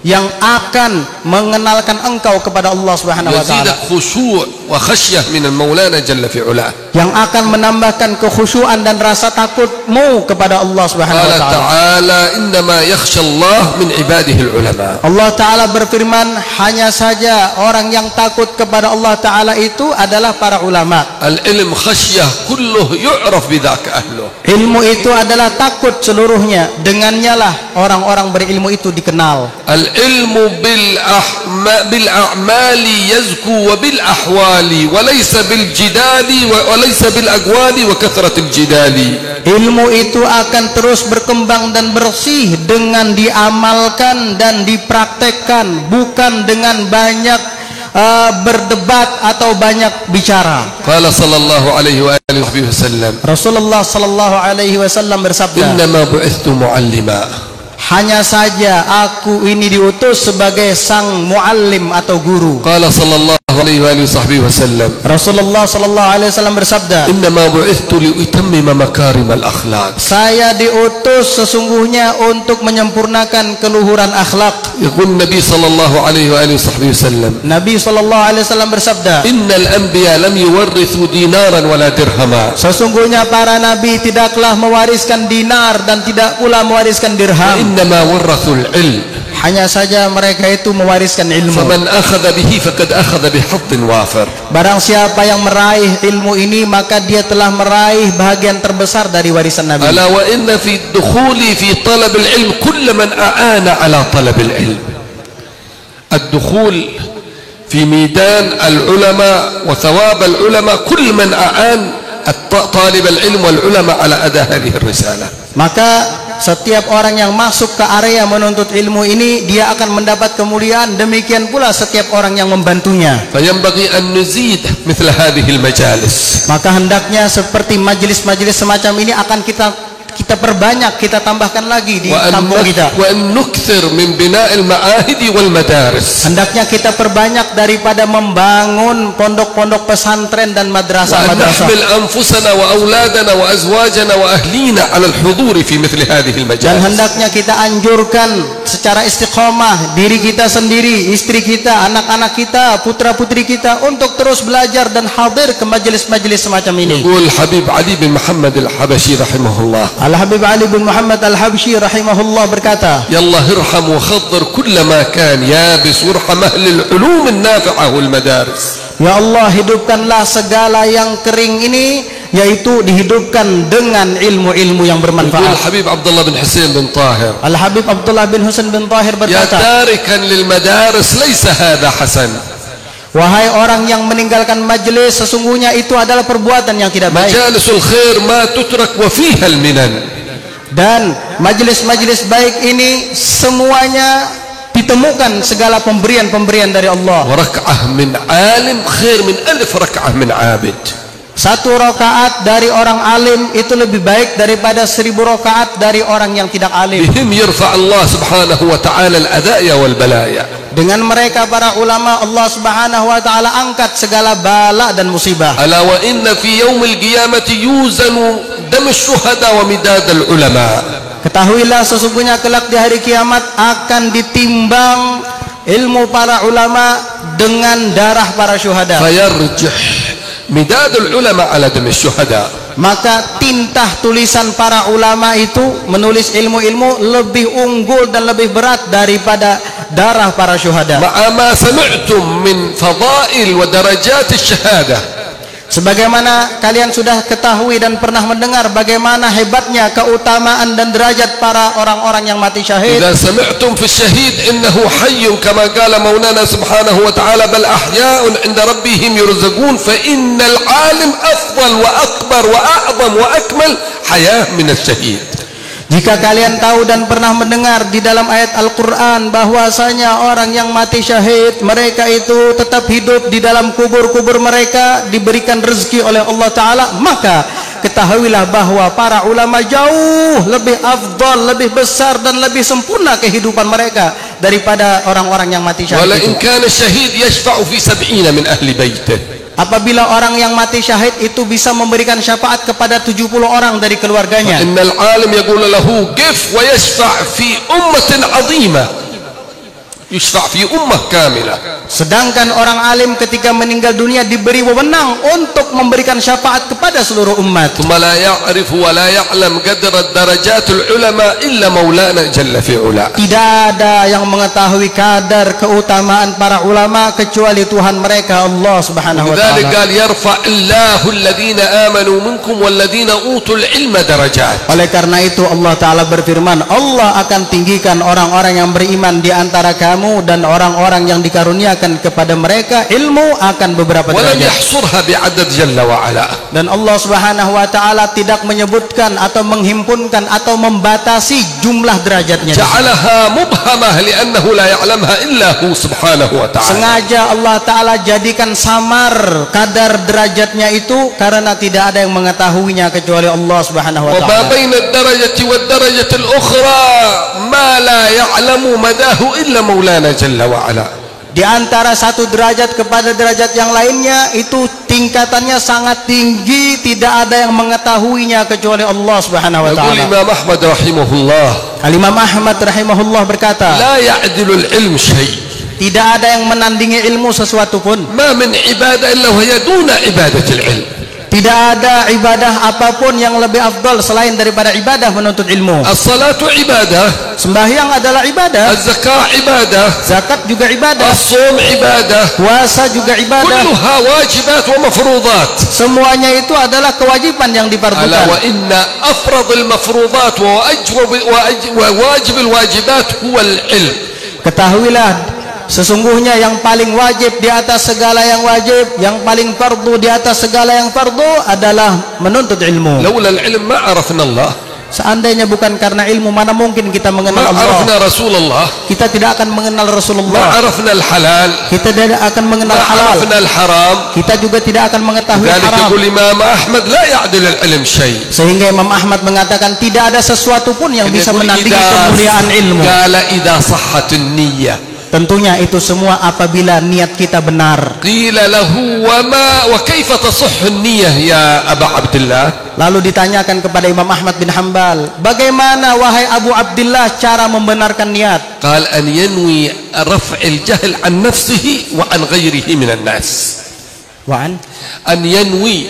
Speaker 7: yang akan mengenalkan engkau kepada Allah Subhanahu wa taala,
Speaker 5: يزيدك خشوع وخشية من المولانا جل في علاه.
Speaker 7: yang akan menambahkan kekhusyuan dan rasa takutmu kepada Allah Subhanahu
Speaker 5: قال
Speaker 7: wa taala.
Speaker 5: تعالى إنما يخشى الله من عباده العلماء.
Speaker 7: Allah taala berfirman, hanya saja orang yang takut kepada Allah taala itu adalah para ulama.
Speaker 5: العلم خشية كله يعرف بذاك أهله.
Speaker 7: Ilmu itu adalah takut seluruhnya, dengannya lah orang-orang berilmu itu dikenal.
Speaker 5: العلم بالأعمال يزكو وبالأحوال وليس بالجدال وليس بالأقوال وكثرة الجدال.
Speaker 7: Ilmu itu akan terus berkembang dan bersih dengan diamalkan dan dipraktekkan, bukan dengan banyak berdebat atau banyak bicara.
Speaker 5: قال صلى الله عليه وآله وسلم
Speaker 7: Rasulullah sallallahu alaihi wasallam bersabda,
Speaker 5: إنما بعثت معلما.
Speaker 7: hanya saja aku ini diutus sebagai sang muallim atau guru.
Speaker 5: قال صلى الله عليه وآله وسلم
Speaker 7: Rasulullah sallallahu alaihi wasallam bersabda,
Speaker 5: إنما بعثت لأتمم مكارم الأخلاق.
Speaker 7: saya diutus sesungguhnya untuk menyempurnakan keluhuran akhlak.
Speaker 5: يقول النبي صلى الله عليه وآله وسلم
Speaker 7: Nabi sallallahu alaihi wasallam bersabda,
Speaker 5: إن الأنبياء لم يورثوا دينارا ولا درهما
Speaker 7: sesungguhnya para nabi tidaklah mewariskan dinar dan tidak pula mewariskan dirham.
Speaker 5: إنما ورثوا العلم.
Speaker 7: Hanya saja mereka itu mewariskan ilmu.
Speaker 5: فمن أخذ به فقد أخذ بحظ وافر.
Speaker 7: Barang siapa yang meraih ilmu ini maka dia telah meraih bahagian terbesar dari warisan Nabi.
Speaker 5: ألا وإن في الدخول في طلب العلم كل من أعان على طلب العلم. الدخول في ميدان العلماء وثواب العلماء كل من أعان طالب العلم والعلماء على أداء هذه الرسالة.
Speaker 7: Maka setiap orang yang masuk ke area menuntut ilmu ini dia akan mendapat kemuliaan, demikian pula setiap orang yang membantunya.
Speaker 5: فينبغي أن نزيد مثل هذه المجالس.
Speaker 7: Maka hendaknya seperti majelis-majelis semacam ini akan kita perbanyak, kita tambahkan lagi di kampung kita.
Speaker 5: وأن نكثر من بناء المعاهد والمدارس.
Speaker 7: Hendaknya kita perbanyak daripada membangun pondok-pondok pesantren dan
Speaker 5: وأن
Speaker 7: madrasah-madrasah.
Speaker 5: نحمل أنفسنا وأولادنا وأزواجنا وأهلينا على الحضور في مثل هذه
Speaker 7: Dan
Speaker 5: المجالس.
Speaker 7: hendaknya kita anjurkan secara istiqomah diri kita sendiri, istri kita, anak-anak kita, putra-putri kita untuk terus belajar dan hadir ke majelis-majelis semacam ini.
Speaker 5: يقول حبيب علي بن محمد الحبشي رحمه الله
Speaker 7: Al-Habib Ali bin Muhammad Al-Habsyi rahimahullah berkata,
Speaker 5: يلا ارحم وخضر كل ما كان يابس وارحم أهل العلوم النافعة والمدارس.
Speaker 7: ya Allah, hidupkanlah segala yang kering ini, yaitu dihidupkan dengan ilmu-ilmu yang
Speaker 5: يقول
Speaker 7: bermanfaat.
Speaker 5: الحبيب عبد الله بن حسين بن طاهر
Speaker 7: Al-Habib Abdullah bin Husain bin Tahir
Speaker 5: يا
Speaker 7: berkata,
Speaker 5: تاركا للمدارس ليس هذا حسن.
Speaker 7: wahai orang yang meninggalkan majelis, sesungguhnya itu adalah perbuatan yang tidak baik.
Speaker 5: مجالس الخير ما تترك وفيها المنن.
Speaker 7: Dan majelis-majelis baik ini semuanya ditemukan segala pemberian-pemberian dari Allah.
Speaker 5: وركعة من عالم خير من 1000 ركعة من عابد.
Speaker 7: Satu rakaat dari orang alim itu lebih baik daripada 1000 rakaat dari orang yang tidak alim.
Speaker 5: بهم يرفع الله سبحانه وتعالى الأذايا والبلايا.
Speaker 7: Dengan mereka para ulama Allah Subhanahu wa taala angkat segala bala dan musibah.
Speaker 5: ألا وإن في يوم القيامة يوزن دم الشهداء ومداد العلماء.
Speaker 7: Ketahuilah sesungguhnya kelak di hari kiamat akan ditimbang ilmu para ulama dengan darah para syuhada.
Speaker 5: فيرجح مداد العلماء على دم الشهداء.
Speaker 7: Maka tintah tulisan para ulama itu menulis ilmu-ilmu lebih unggul dan lebih berat daripada darah para syuhada.
Speaker 5: مع ما سمعتم من فضائل ودرجات الشهادة.
Speaker 7: Sebagaimana kalian sudah ketahui dan pernah mendengar bagaimana hebatnya keutamaan dan derajat para orang-orang yang mati syahid.
Speaker 5: إذا سمعتم في الشهيد إنه حي كما قال مولانا سبحانه وتعالى بل أحياء عند ربهم يرزقون فإن العالم أفضل وأكبر وأعظم وأكمل حياة من الشهيد.
Speaker 7: Jika kalian tahu dan pernah mendengar di dalam ayat Al-Quran bahwasanya orang yang mati syahid mereka itu tetap hidup di dalam kubur-kubur mereka, diberikan rezeki oleh Allah Ta'ala, maka ketahuilah bahwa para ulama jauh lebih afdal, lebih besar dan lebih sempurna kehidupan mereka daripada orang-orang yang mati syahid.
Speaker 5: ولئن كان الشهيد يشفع في 70 من أهل بيته.
Speaker 7: Apabila orang yang mati syahid itu bisa memberikan syafaat kepada 70 orang dari keluarganya.
Speaker 5: إن العالم يقول له قف ويشفع في أمة عظيمة يشفع في أمة كاملة.
Speaker 7: Sedangkan orang alim ketika meninggal dunia diberi wewenang untuk memberikan syafaat kepada seluruh umat.
Speaker 5: ثم لا يعرف ولا يعلم قدر الدرجات العلماء إلا مولانا جل في علا.
Speaker 7: Tidak ada yang mengetahui kadar keutamaan para ulama kecuali Tuhan mereka Allah Subhanahu wa
Speaker 5: لذلك
Speaker 7: taala.
Speaker 5: قال يرفع الله الذين آمنوا منكم والذين أوتوا العلم درجات.
Speaker 7: Oleh karena itu Allah Ta'ala berfirman, Allah akan tinggikan orang-orang yang beriman di antara kamu dan orang-orang yang dikaruniakan kepada mereka ilmu akan beberapa
Speaker 5: ولم
Speaker 7: derajat.
Speaker 5: يحصرها بعدد جل وعلا.
Speaker 7: Dan Allah Subhanahu wa taala tidak menyebutkan atau menghimpunkan atau membatasi jumlah derajatnya.
Speaker 5: جعلها مبهمة لأنه لا يعلمها إلا هو سبحانه وتعالى.
Speaker 7: Sengaja Allah Ta'ala jadikan samar kadar derajatnya itu karena tidak ada yang mengetahuinya kecuali Allah Subhanahu wa
Speaker 5: وما
Speaker 7: ta'ala.
Speaker 5: بين الدرجة والدرجة الأخرى ما لا يعلم مداه إلا مولانا جل وعلا.
Speaker 7: Di antara satu derajat kepada derajat yang lainnya itu tingkatannya sangat tinggi, tidak ada yang mengetahuinya kecuali Allah Subhanahu wa
Speaker 5: يقول
Speaker 7: ta'ala.
Speaker 5: الإمام أحمد رحمه الله
Speaker 7: Al-Imam Ahmad rahimahullah berkata,
Speaker 5: لا يعدل العلم شيء.
Speaker 7: tidak ada yang menandingi ilmu sesuatu pun.
Speaker 5: ما من عبادة إلا وهي دون عبادة العلم.
Speaker 7: Tidak ada ibadah apapun yang lebih afdal selain daripada ibadah menuntut ilmu.
Speaker 5: الصلاة عبادة.
Speaker 7: Sembahyang adalah ibadah,
Speaker 5: الزكاة عبادة.
Speaker 7: zakat juga ibadah,
Speaker 5: الصوم عبادة.
Speaker 7: puasa juga ibadah.
Speaker 5: كلها واجبات ومفروضات.
Speaker 7: Semuanya itu adalah kewajiban yang
Speaker 5: ألا
Speaker 7: difardukan.
Speaker 5: وإن أفرض المفروضات وواجب الواجبات هو العلم.
Speaker 7: Ketahuilah sesungguhnya yang paling wajib di atas segala yang wajib, yang paling fardu di atas segala yang fardu adalah menuntut ilmu.
Speaker 5: لولا العلم ما عرفنا الله.
Speaker 7: Seandainya bukan karena ilmu, mana mungkin kita
Speaker 5: ما
Speaker 7: mengenal Allah.
Speaker 5: عرفنا رسول الله.
Speaker 7: Kita tidak akan mengenal
Speaker 5: ما
Speaker 7: Rasulullah.
Speaker 5: عرفنا الحلال.
Speaker 7: Kita tidak akan
Speaker 5: ما
Speaker 7: mengenal halal.
Speaker 5: عرفنا الحرام.
Speaker 7: Kita juga tidak akan mengetahui
Speaker 5: ذلك
Speaker 7: haram.
Speaker 5: يقول الإمام أحمد لا يعدل العلم شيء.
Speaker 7: Sehingga Imam Ahmad mengatakan tidak ada sesuatu pun yang bisa
Speaker 5: يقول
Speaker 7: menandingi kemuliaan ilmu.
Speaker 5: قال إذا صحت النية.
Speaker 7: Tentunya itu semua apabila niat kita benar.
Speaker 5: قيل له وكيف تصح النية يا أبا عبد الله.
Speaker 7: Lalu ditanyakan kepada Imam Ahmad bin Hanbal, bagaimana wahai Abu Abdullah cara membenarkan niat?
Speaker 5: قال أن ينوي رفع الجهل عن نفسه وعن غيره من الناس.
Speaker 7: Wa'an
Speaker 5: أن ينوي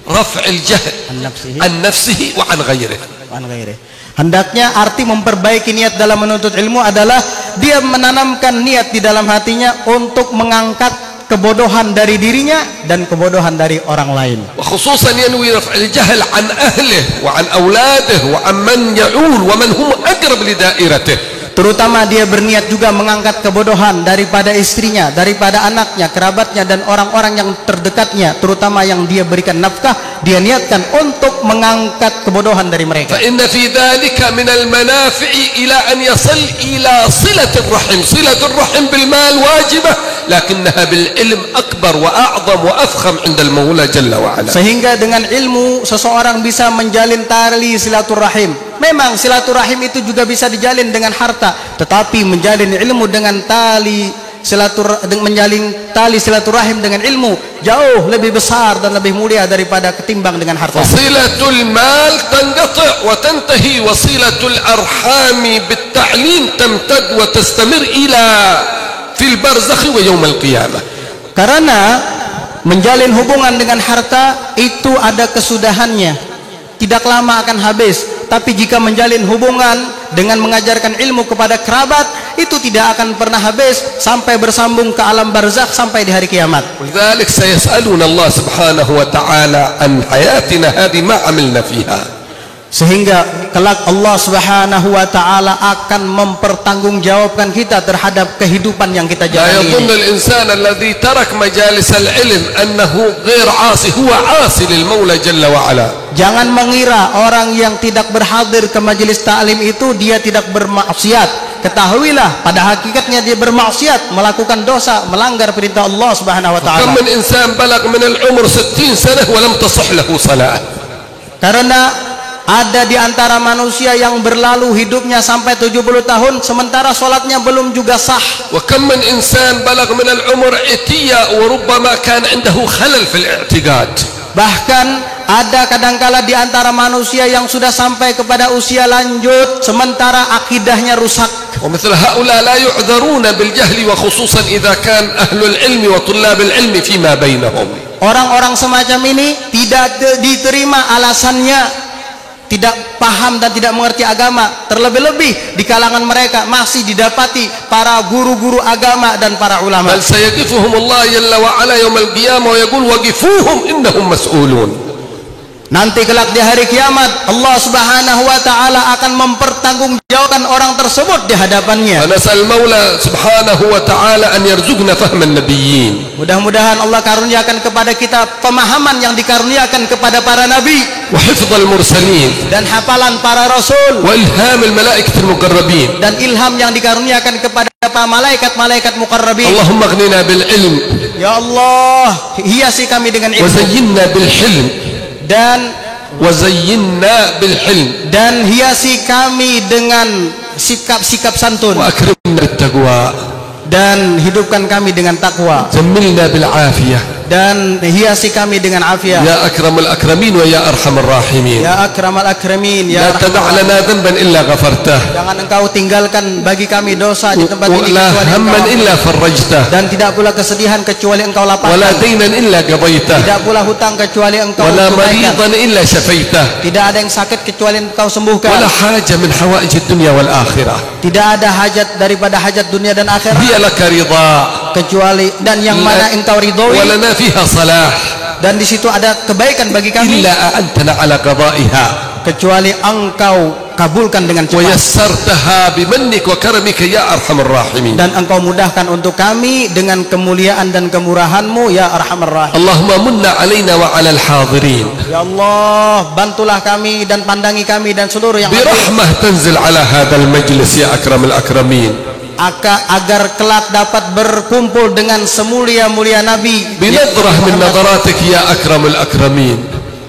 Speaker 5: رفع الجهل
Speaker 7: nafsihi
Speaker 5: عن نفسه وعن غيره.
Speaker 7: wa'an ghairi. Hendaknya arti memperbaiki niat dalam menuntut ilmu adalah dia menanamkan niat di dalam hatinya untuk mengangkat kebodohan dari dirinya dan kebodohan dari orang lain.
Speaker 5: وخصوصا ينوي رفع الجهل عن أهله وعن أولاده وعن من يعول ومن هم أقرب لدائرته.
Speaker 7: terutama dia berniat juga mengangkat kebodohan daripada istrinya, daripada anaknya, kerabatnya, dan orang-orang yang terdekatnya, terutama yang dia berikan nafkah, dia niatkan untuk mengangkat kebodohan dari mereka.
Speaker 5: فإن في ذلك من المنافع إلى أن يصل إلى صلة الرحم. صلة الرحم بالمال واجبة لكنها بالعلم أكبر وأعظم وأفخم عند المولى جل وعلا.
Speaker 7: Sehingga dengan ilmu seseorang bisa menjalin tali silaturahim. Memang silaturahim itu juga bisa dijalin dengan harta, tetapi menjalin ilmu dengan menjalin tali silaturahim dengan ilmu jauh lebih besar dan lebih mulia daripada ketimbang dengan harta.
Speaker 5: Wasilatul mal tanqati' wa tantahi, wasilatul arhami bitta'lim tamtad wa tastamir ila fil barzakh wa yaum al-qiyamah. Karena menjalin hubungan dengan harta itu ada kesudahannya, tidak lama akan habis. Tapi jika menjalin hubungan dengan mengajarkan ilmu kepada kerabat, itu tidak akan pernah habis sampai bersambung ke alam barzakh sampai di hari kiamat. Lidzalik sayas'aluna Allah Subhanahu wa ta'ala an hayatina hadhi ma 'amilna fiha. Sehingga kelak Allah Subhanahu wa ta'ala akan mempertanggungjawabkan kita terhadap kehidupan yang kita jalani. La yadhunnu al-insan alladhi tarak majalis al-ilm annahu ghair 'asi, huwa 'asi lil Maula jalla wa 'ala. Jangan mengira orang yang tidak berhadir ke majelis ta'lim itu dia tidak bermaksiat. Ketahuilah pada hakikatnya dia bermaksiat, melakukan dosa, melanggar perintah Allah Subhanahu wa ta'ala. Kam min insan balagh min al-umr 60 sanah wa lam tasih lahu salah. Karena ada di antara manusia yang berlalu hidupnya sampai 70 tahun sementara solatnya belum juga sah. Wa kam min insan balagh min al-umr itiya wa rubbama kana indahu khalal fil i'tiqad. Bahkan ada kadangkala di antara manusia yang sudah sampai kepada usia lanjut sementara akidahnya rusak. Wa mithl haula la yu'dharuna bil jahli wa khususan idza kan ahlul ilmi wa tullab al ilmi fima bainahum. Orang-orang semacam ini tidak diterima alasannya tidak paham dan tidak mengerti agama, terlebih-lebih di kalangan mereka masih didapati para guru-guru agama dan para ulama. Bal sayaqifuhumullah jalla wa ala yaumil qiyamah wa yaqul waqifuhum innahum mas'ulun. Nanti kelak di hari kiamat Allah Subhanahu wa ta'ala akan mempertanggungjawabkan orang tersebut di hadapannya. Nasal Maula Subhanahu wa ta'ala an yarzuqna fahman nabiyyin. Mudah-mudahan Allah karuniakan kepada kita pemahaman yang dikaruniakan kepada para nabi, wa hifdzal mursalin, dan hafalan para rasul, wa ilhamil malaikatil muqarrabin, dan ilham yang dikaruniakan kepada para malaikat-malaikat muqarrabin. Allahumma aghnina bil ilm. Ya Allah, hiasi kami dengan ilmu. Wa zayyinna bil hilm, dan wazayyinna bil hilm, dan hiasi kami dengan sikap-sikap santun. Wa akrimna bit taqwa, dan hidupkan kami dengan takwa. Zammilna bil afiyah, dan hiasi kami dengan afiat. Ya akramal akramin wa ya arhamar rahimin. Ya akramal akramin, ya la tada' lana dhanban illa ghafartah. Jangan engkau tinggalkan bagi kami dosa di tempat ini kecuali hamman illa farajtah, dan tidak pula kesedihan kecuali engkau lapangkan. Wala dainan illa qadaitah, tidak pula hutang kecuali engkau tunaikan. Wala maridan illa syafaitah, tidak ada yang sakit kecuali engkau sembuhkan. Wala haja min hawaijid dunya wal akhirah, tidak ada hajat daripada hajat dunia dan akhirat. Hiya laka ridha, kecuali dan yang mana engkau ridhoi. Walana fiha salah, dan di situ ada kebaikan bagi kami. Illa a'antana ala qada'iha, kecuali engkau kabulkan dengan cepat. Wa yassartaha bimannik wa karamika ya arhamar rahimin, dan engkau mudahkan untuk kami dengan kemuliaan dan kemurahan-Mu ya arhamar rahimin. Allahumma munna alaina wa alal hadirin. Ya Allah, bantulah kami dan pandangi kami dan seluruh yang hadir. Bi rahmah tanzil ala hadzal majlis ya akramal akramin, agar kelak dapat berkumpul dengan semulia-mulia Nabi. Binadrah min nadaratik ya akramul akramin,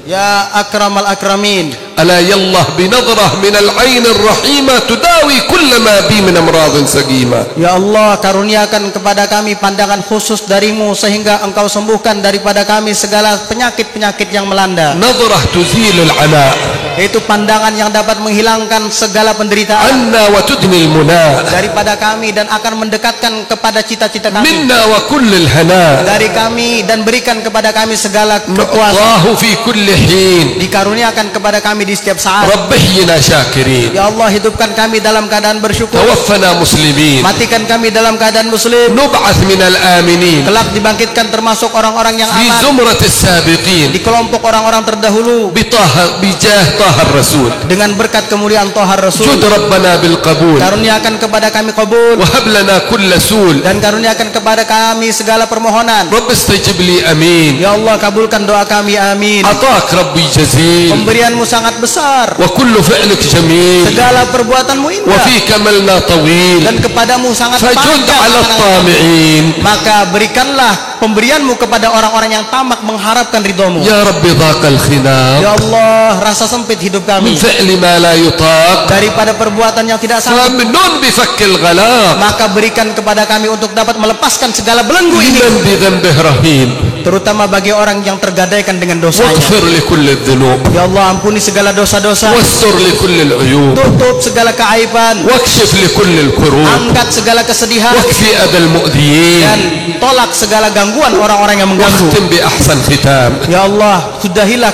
Speaker 5: ya akramal akramin. Ala yallah binadrah min al-ain ar-rahimah tudawi kull ma bi min amradin sagima. Ya Allah, karuniakan kepada kami pandangan khusus darimu sehingga engkau sembuhkan daripada kami segala penyakit-penyakit yang melanda. Nadrah tuzilul ana, yaitu pandangan yang dapat menghilangkan segala penderitaan. Anna wa tudnil muna, daripada kami dan akan mendekatkan kepada cita-cita kami. Minna wa kullil hana, dari kami dan berikan kepada kami segala kekuasaan. Fi kulli hin, dikaruniakan kepada kami di setiap saat. Rabbihna syakirin, ya Allah, hidupkan kami dalam keadaan bersyukur. Tawaffana muslimin, matikan kami dalam keadaan muslim. Nub'ats minal aminin, kelak dibangkitkan termasuk orang-orang yang aman. Fi zumratis sabiqin, di kelompok orang-orang terdahulu. Bijah طه الرسول
Speaker 7: dengan berkat kemuliaan Thahar Rasul,
Speaker 5: جد ربنا بالقبول
Speaker 7: karuniakan kepada kami qabul,
Speaker 5: وهب لنا كل سول
Speaker 7: dan karuniakan kepada kami segala permohonan.
Speaker 5: رب استجب لي أمين
Speaker 7: Ya Allah, kabulkan doa kami, amin.
Speaker 5: عطاك ربي جزيل
Speaker 7: Pemberianmu sangat besar,
Speaker 5: وكل فعلك جميل
Speaker 7: segala perbuatanmu indah,
Speaker 5: وفيك ملنا طويل
Speaker 7: dan kepadamu sangat
Speaker 5: فجد
Speaker 7: panjang
Speaker 5: على
Speaker 7: angan-angan.
Speaker 5: الطامعين
Speaker 7: Maka berikanlah pemberianmu kepada orang-orang yang tamak mengharapkan ridhomu.
Speaker 5: يا رب ضاق الخناق
Speaker 7: Ya Allah, rasa sempit hidup
Speaker 5: من
Speaker 7: kami
Speaker 5: فعل ما لا يطاق
Speaker 7: daripada perbuatan yang tidak sanggup.
Speaker 5: فمنون بفك الغلاق
Speaker 7: Maka berikan kepada kami untuk dapat melepaskan segala belenggu ini,
Speaker 5: لمن بذنبه رهين
Speaker 7: terutama bagi orang yang tergadaikan dengan dosanya.
Speaker 5: واغفر لكل الذنوب
Speaker 7: Ya Allah, ampuni segala dosa-dosa,
Speaker 5: واستر لكل العيوب
Speaker 7: tutup segala keaiban,
Speaker 5: واكشف لكل الكروب
Speaker 7: angkat segala kesedihan,
Speaker 5: واكفي أذى
Speaker 7: dan
Speaker 5: المؤذيين
Speaker 7: tolak segala gangguan orang-orang yang mengganggu.
Speaker 5: واختم بأحسن ختام
Speaker 7: Ya Allah, sudahilah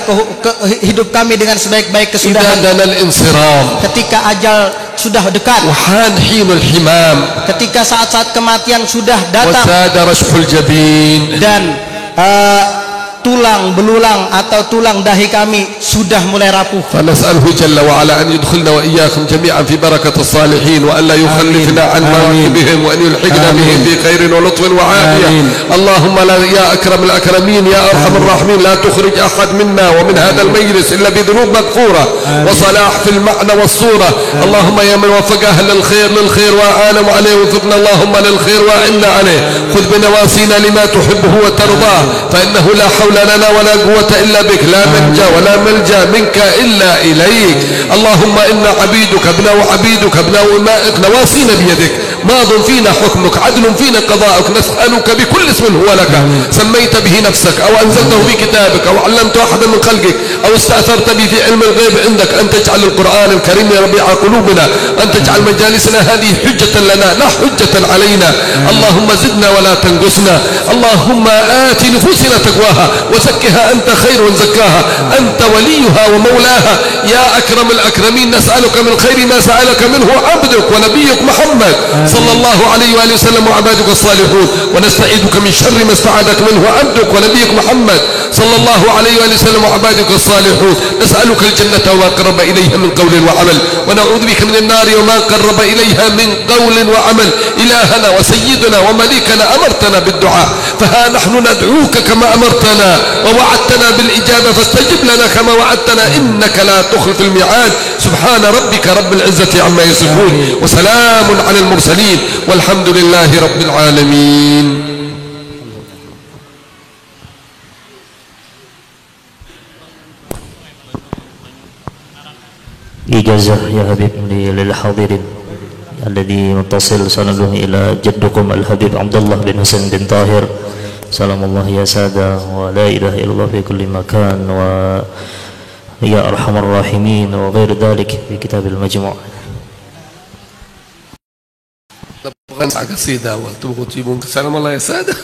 Speaker 7: hidup kami dengan sebaik-baik
Speaker 5: إذا
Speaker 7: kesudahan.
Speaker 5: دنا الانصرام
Speaker 7: Ketika ajal sudah dekat,
Speaker 5: وحان حين الحمام
Speaker 7: ketika saat-saat kematian sudah datang,
Speaker 5: وساد رشح الجبين
Speaker 7: dan tulang belulang atau tulang dahi kami sudah mulai rapuh.
Speaker 5: فنسأله جل وعلا أن يدخلنا وإياكم جميعا في بركة الصالحين وأن لا يخلفنا عن موائبهم وأن يلحقنا بهم في خير ولطف وعافية. اللهم لا يا أكرم الأكرمين يا أرحم الراحمين لا تخرج أحد منا ومن هذا المجلس إلا بذنوب مغفورة وصلاح في المعنى والصورة. اللهم يا من وفق أهل الخير للخير وأعانوا عليه وفقنا اللهم للخير وأعنا عليه. خذ بنواسينا لما تحبه وترضاه فإنه لا حول لنا ولا قوة إلا بك لا منجا ولا ملجا منك إلا إليك. اللهم إنا عبيدك أبناء عبيدك أبناء إمائك نواصينا بيدك ماض فينا حكمك عدل فينا قضاءك نسألك بكل اسم هو لك سميت به نفسك أو أنزلته في كتابك أو علمت أحدا من خلقك أو استأثرت به في علم الغيب عندك أن تجعل القرآن الكريم ربيع قلوبنا أن تجعل مجالسنا هذه حجة لنا لا حجة علينا. اللهم زدنا ولا تنقصنا. اللهم آت نفوسنا تقواها وزكها أنت خير من زكاها أنت وليها ومولاها. يا أكرم الأكرمين نسألك من خير ما سألك منه عبدك ونبيك محمد صلى الله عليه وآله وسلم وعبادك الصالحون ونستعيذك من شر ما استعاذك منه عبدك ونبيك محمد صلى الله عليه وآله وسلم وعبادك الصالحون. نسألك الجنة وما قرب إليها من قول وعمل ونعوذ بك من النار وما قرب إليها من قول وعمل. إلهنا وسيدنا ومليكنا أمرتنا بالدعاء فها نحن ندعوك كما أمرتنا ووعدتنا بالإجابة فاستجب لنا كما وعدتنا إنك لا تخلف الميعاد. سبحان ربك رب العزة عما يصفون وسلام على المرسلين والحمد لله رب العالمين.
Speaker 6: إجازة يا حبيب للحاضرين الذي متصل سنده إلى جدكم الحبيب عبد الله بن حسين بن طاهر سلام الله يا سادة ولا إله إلا الله في كل مكان ويا أرحم الراحمين وغير ذلك في كتاب المجموع.
Speaker 5: غنى قصيدة وتبغوا تجيبون سلام الله يا سادة.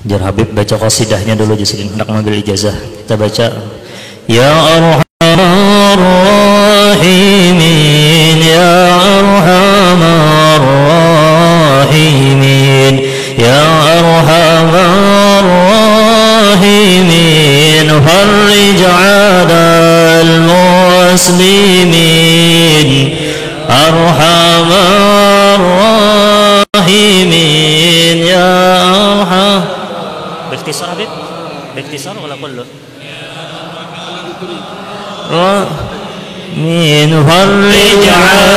Speaker 6: Jar Habib baca qasidahnya dulu jadi hendak mengambil ijazah. Kita baca Ya Arhamar Rahimin Ya Arhamar Rahimin Ya Arhamar Rahimin Farij 'alal muslimin Arhamar Rahimin Ya Arhamar باختصار حبيب باختصار ولا كله من فرج على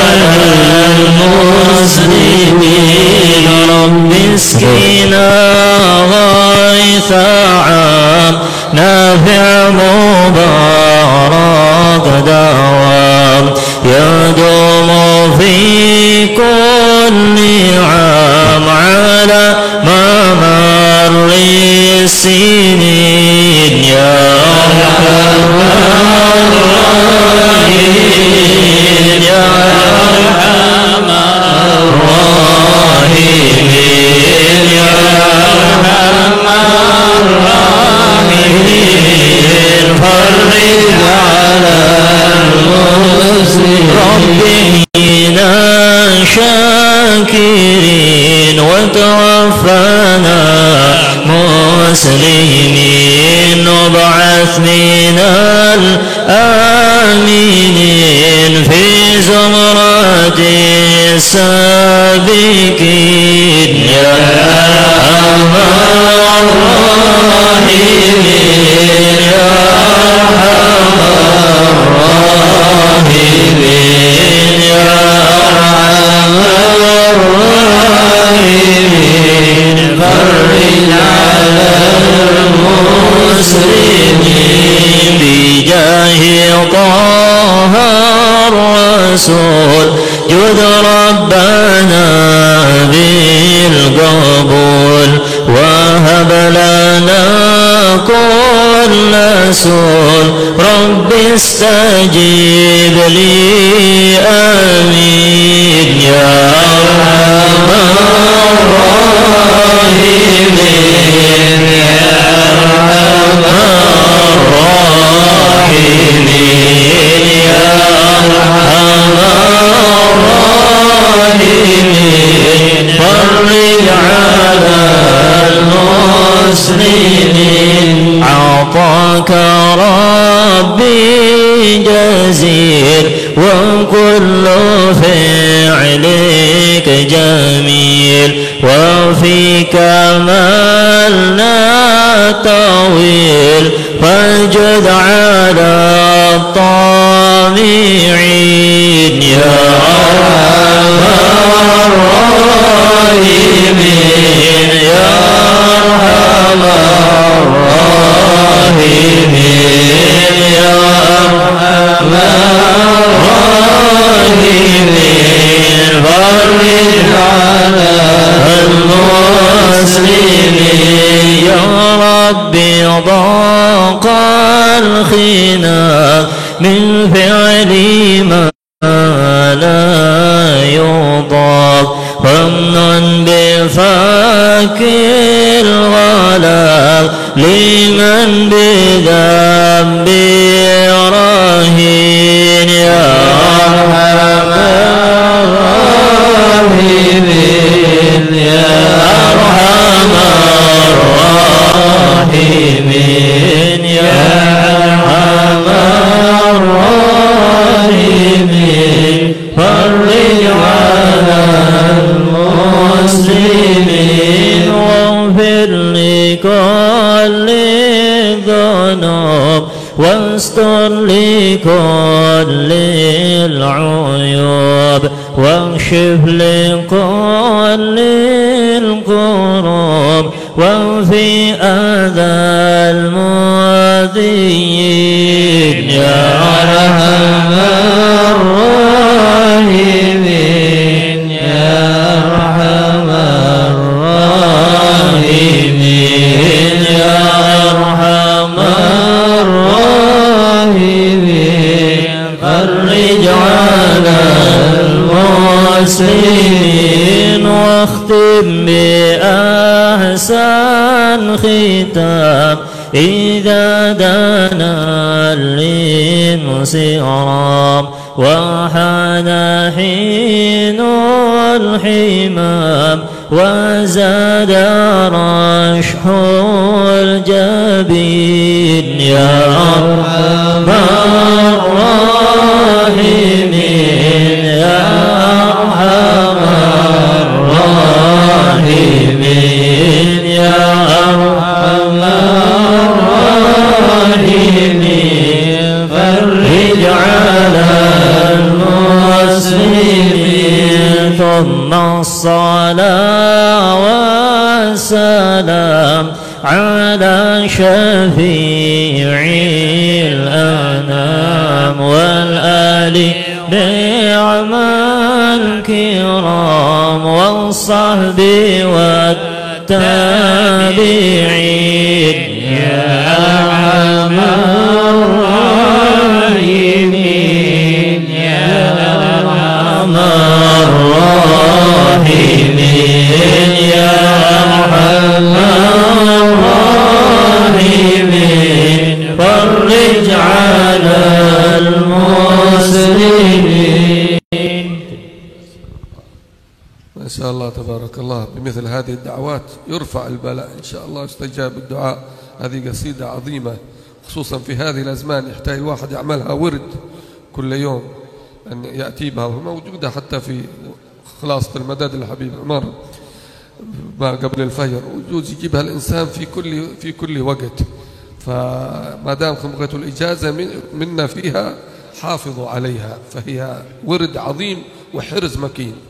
Speaker 6: المسلمين رب اسقنا غيث عام نافع مبارك دوام يدوم في كل عام على ممر السنين يا رحمن ربنا شاكرين وتوفنا مسلمين وابعث من الآمنين في زمرة السابقين يا أرحم الراحمين يا أرحم الراحمين يا أرحم الراحمين فرج على المسلمين بجاه طه الرسول جد ربنا بالقبول وهب لنا كل سول رب استجيب لي آمين يا أرحم الراحمين يا أرحم الراحمين يا أرحم الراحمين فرج على المسلمين أعطاك ربي جزيل وكل فعلك جميل وفيك مالنا طويل فاجد على الطامعين يا أرحم الراحمين يا أرحم الراحمين يا أرحم الراحمين فرج على المسلمين يا ربي ضاق الخناق من فعل ما لا يضاق فمن بفاك الغلاق لمن بذنب راهين يا أرحم الراحمين يا أرحم الراحمين يا أرحم الراحمين فرج على المسلمين واغفر لكل الذنوب واستر لكل العيوب واكشف لكل الكروب وفي أذى المؤذين يا أرحم الراحمين يا أرحم الراحمين يا أرحم الراحمين فرج على المسلمين واختم بأحسن ختام إذا دنا الانصرام وحان حين الحمام وزاد رشح الجبين يا أرحم الراحمين يا أرحم الراحمين يا أرحم الراحمين فرج على المسلمين ثم الصلاة والسلام على شفيع الأنام والآل نعم الكرام والصحب والتابعين يا أرحم الراحمين يا أرحم الراحمين يا أرحم الراحمين فرج على المسلمين
Speaker 5: ما شاء الله تبارك الله. بمثل هذه الدعوات يرفع البلاء إن شاء الله، يستجاب الدعاء. هذه قصيدة عظيمة خصوصا في هذه الأزمان، يحتاج الواحد يعملها ورد كل يوم أن يأتي بها، وموجودة حتى في خلاصة المدد الحبيب عمر ما قبل الفجر، ويجوز يجيبها الإنسان في كل وقت. فما دام خمغة الإجازة منا فيها حافظوا عليها، فهي ورد عظيم وحرز مكين.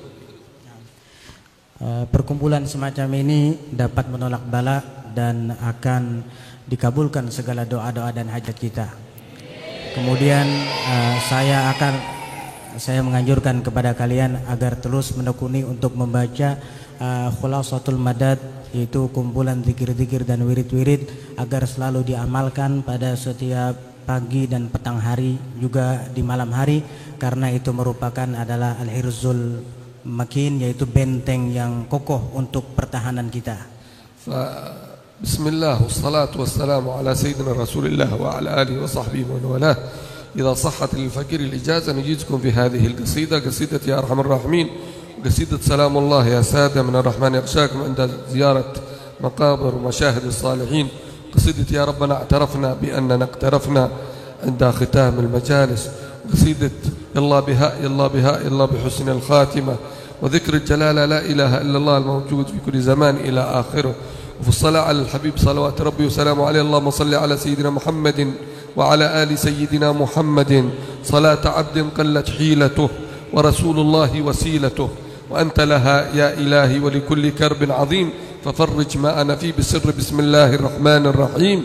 Speaker 8: Perkumpulan semacam ini dapat menolak bala dan akan dikabulkan segala doa-doa dan hajat kita. Kemudian saya menganjurkan kepada kalian agar terus menekuni untuk membaca Khulasatul Madad, yaitu kumpulan zikir-zikir dan wirid-wirid, agar selalu diamalkan pada setiap pagi dan petang hari, juga di malam hari, karena itu merupakan adalah al-hirzul makin, yaitu benteng yang kokoh untuk pertahanan kita.
Speaker 5: Bismillah wassalatu wassalamu ala sayyidina Rasulillah wa ala alihi wa sahbihi wa walah. إذا صحت للفقير الإجازة نجيزكم في هذه القصيدة، قصيدة يا أرحم الراحمين، وقصيدة سلام الله يا سادة من الرحمن يغشاكم عند زيارة مقابر ومشاهد الصالحين، قصيدة يا ربنا اعترفنا بأننا اقترفنا عند ختام المجالس، قصيدة يلا بها يلا بها يلا بحسن الخاتمة، وذكر الجلالة لا إله إلا الله الموجود في كل زمان إلى آخره، وفي الصلاة على الحبيب صلوات ربي وسلامه عليه. اللهم صل على سيدنا محمد وعلى آل سيدنا محمد صلاة عبد قلت حيلته ورسول الله وسيلته، وأنت لها يا إلهي ولكل كرب عظيم، ففرج ما أنا فيه بسر بسم الله الرحمن الرحيم،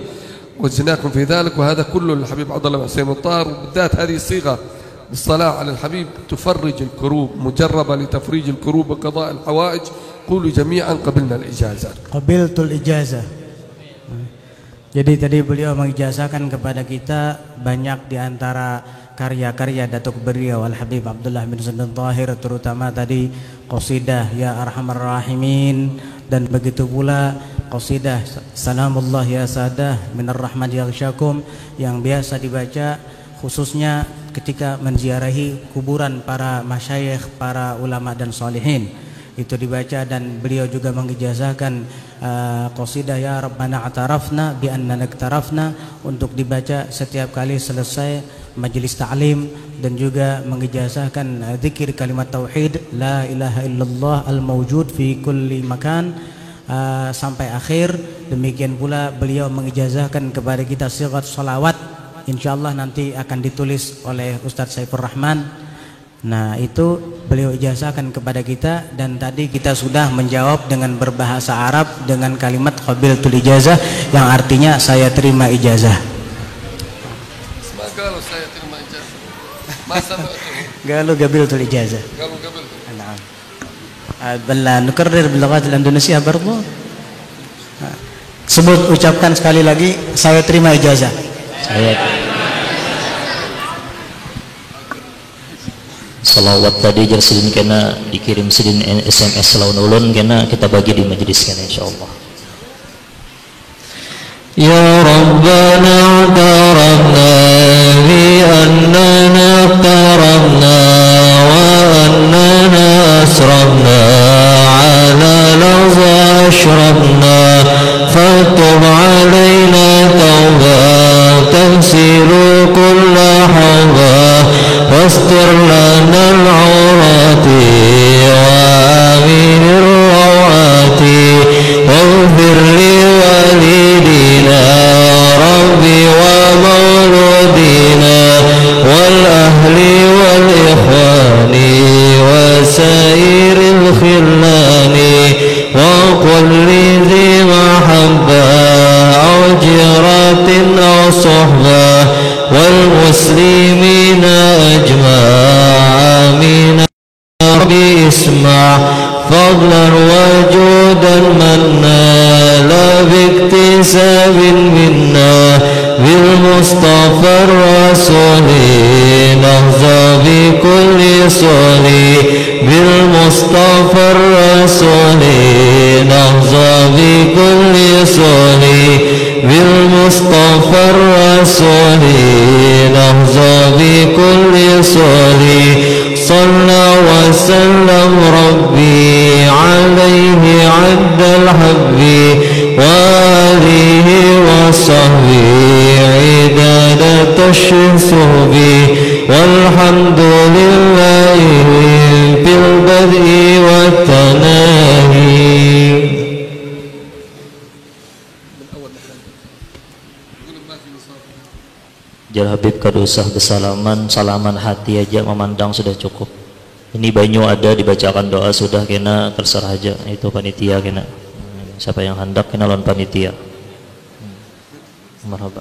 Speaker 5: وجزناكم في ذلك. وهذا كله للحبيب عبد الله بن حسين الطاهر، وبالذات هذه الصيغة بالصلاة على الحبيب تفرج الكروب، مجربة لتفريج الكروب وقضاء الحوائج. قولوا جميعا قبلنا الإجازة.
Speaker 8: قبلت الإجازة. Jadi tadi beliau mengijazahkan kepada kita banyak di antara karya-karya datuk beliau Al-Habib Abdullah bin Husain Tahir, terutama tadi qasidah Ya Arhamar Rahimin, dan begitu pula qasidah Salamullah Ya Sadah Minar Rahmat Yaghsyakum, yang biasa dibaca khususnya ketika menziarahi kuburan para masyayikh, para ulama dan salihin. Itu dibaca, dan beliau juga mengijazahkan qasidah Ya Rabbana atarafna bi annana iktarafna untuk dibaca setiap kali selesai majelis ta'lim, dan juga mengijazahkan zikir kalimat tauhid la ilaha illallah al-mawjud fi kulli makan sampai akhir. Demikian pula beliau mengijazahkan kepada kita sighat salawat, insyaallah nanti akan ditulis oleh Ustadz Saifur Rahman. Nah, itu beliau ijazahkan kepada kita, dan tadi kita sudah menjawab dengan berbahasa Arab dengan kalimat qabiltul ijazah, yang artinya saya terima ijazah.
Speaker 5: Kalau saya terima ijazah. Masa
Speaker 8: Galu qabiltul ijazah.
Speaker 5: Galu qabiltul.
Speaker 8: Naam. Balla nukarrir bil lughat al-indonesiya برضو. Sebut, ucapkan sekali lagi, saya terima ijazah.
Speaker 6: Salawat tadi jersidin kena dikirim sidin SMS lawan ulun kena kita bagi di majlis kena insyaallah.
Speaker 3: Ya Rabbana tarabna bi annana tarabna wa annana asrabna ala laza ashrabna fatub alaina tawbatan silu kulla hawa wastir lana al-awrati wa amin ar-rawati waghfir li walidina rabbi wa mawludina wal ahli wal ikhwani wa sairil khillani wa kulli dhi mahabba aw jiratin aw sohbah wal muslimina آمين ربي اسمع فضلا وجودا منا لا باكتساب منا بالمصطفى الرسول نهضى بكل صلي بالمصطفى الرسول نهضى بكل صلي بالمصطفى الرسول نهضى بكل صلي صلى وسلم ربي عليه عد الحب وآله وصحبه عداد الشهب والحمد لله في البدء والتناهي.
Speaker 6: Jar Habib kada usah bersalaman, salaman hati aja memandang sudah cukup. Ini banyu ada dibacakan doa sudah kena terserah aja itu panitia kena. Siapa yang hendak kena lawan panitia. Marhaba.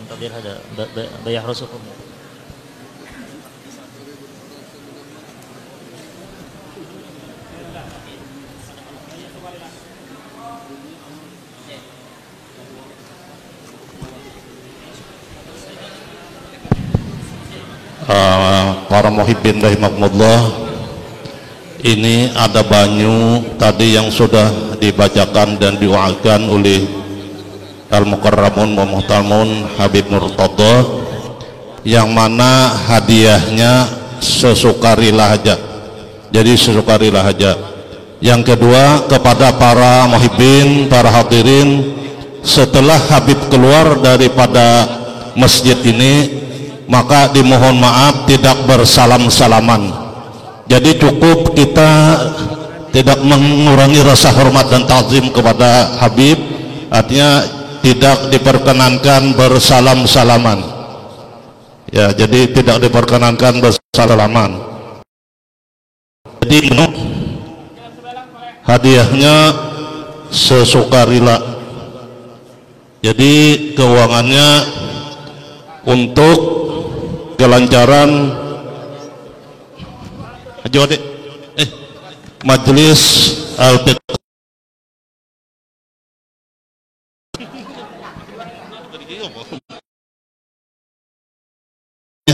Speaker 6: Tadir ada bayar rasukum.
Speaker 9: Para muhibbin rahimakumullah, ini ada banyu tadi yang sudah dibacakan dan diwakilkan oleh Al-Mukarramun wa Muhtamun Habib Murtada, yang mana hadiahnya sesukarila aja, jadi sesukarila aja. Yang kedua, kepada para muhibbin, para hadirin, setelah Habib keluar daripada masjid ini, maka dimohon maaf tidak bersalam-salaman. Jadi cukup kita tidak mengurangi rasa hormat dan ta'zim kepada Habib, artinya tidak diperkenankan bersalam-salaman. Ya, jadi tidak diperkenankan bersalaman. Jadi hadiahnya sesukarila. Jadi keuangannya untuk kelancaran majelis al-fiqh.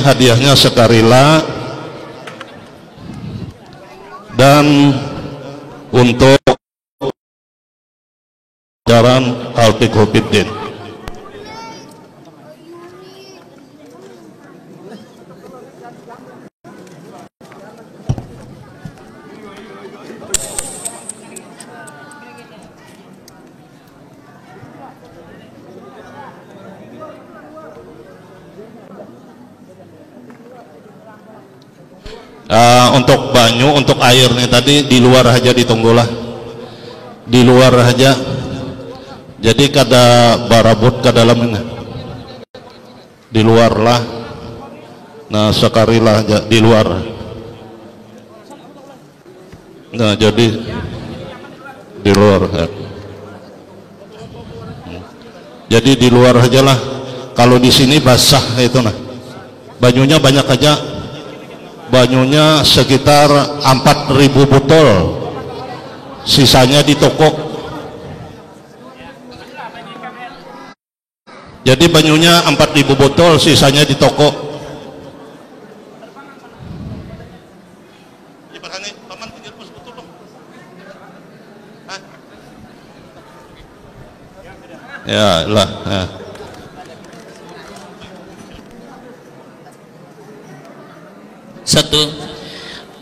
Speaker 9: Hadiahnya sekarila dan untuk jalan al-fiqh fiddin. Untuk banyu, untuk airnya tadi di luar aja ditunggulah, di luar aja. Jadi kada barabut ke dalam ini, di luar lah. Nah sekarilah aja di luar. Nah jadi di luar. Jadi di luar aja lah. Kalau di sini basah itu nah. Banyunya banyak aja. Banyunya sekitar 4.000 botol, sisanya di toko. Jadi banyunya 4.000 botol, sisanya di toko. Ya lah. Ya.
Speaker 2: Satu,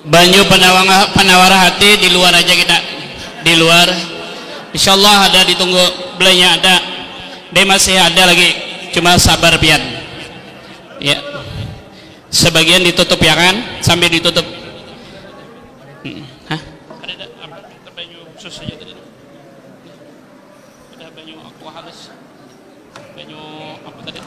Speaker 2: banyu penawar hati di luar aja kita, di luar. Insyaallah ada, ditunggu belanja ada, dia masih ada lagi, cuma sabar pian. Ya, sebagian ditutup ya kan, sambil ditutup. Hah? Ada banyu khusus aja tadi. Ada banyu aqua halus, banyu apa tadi?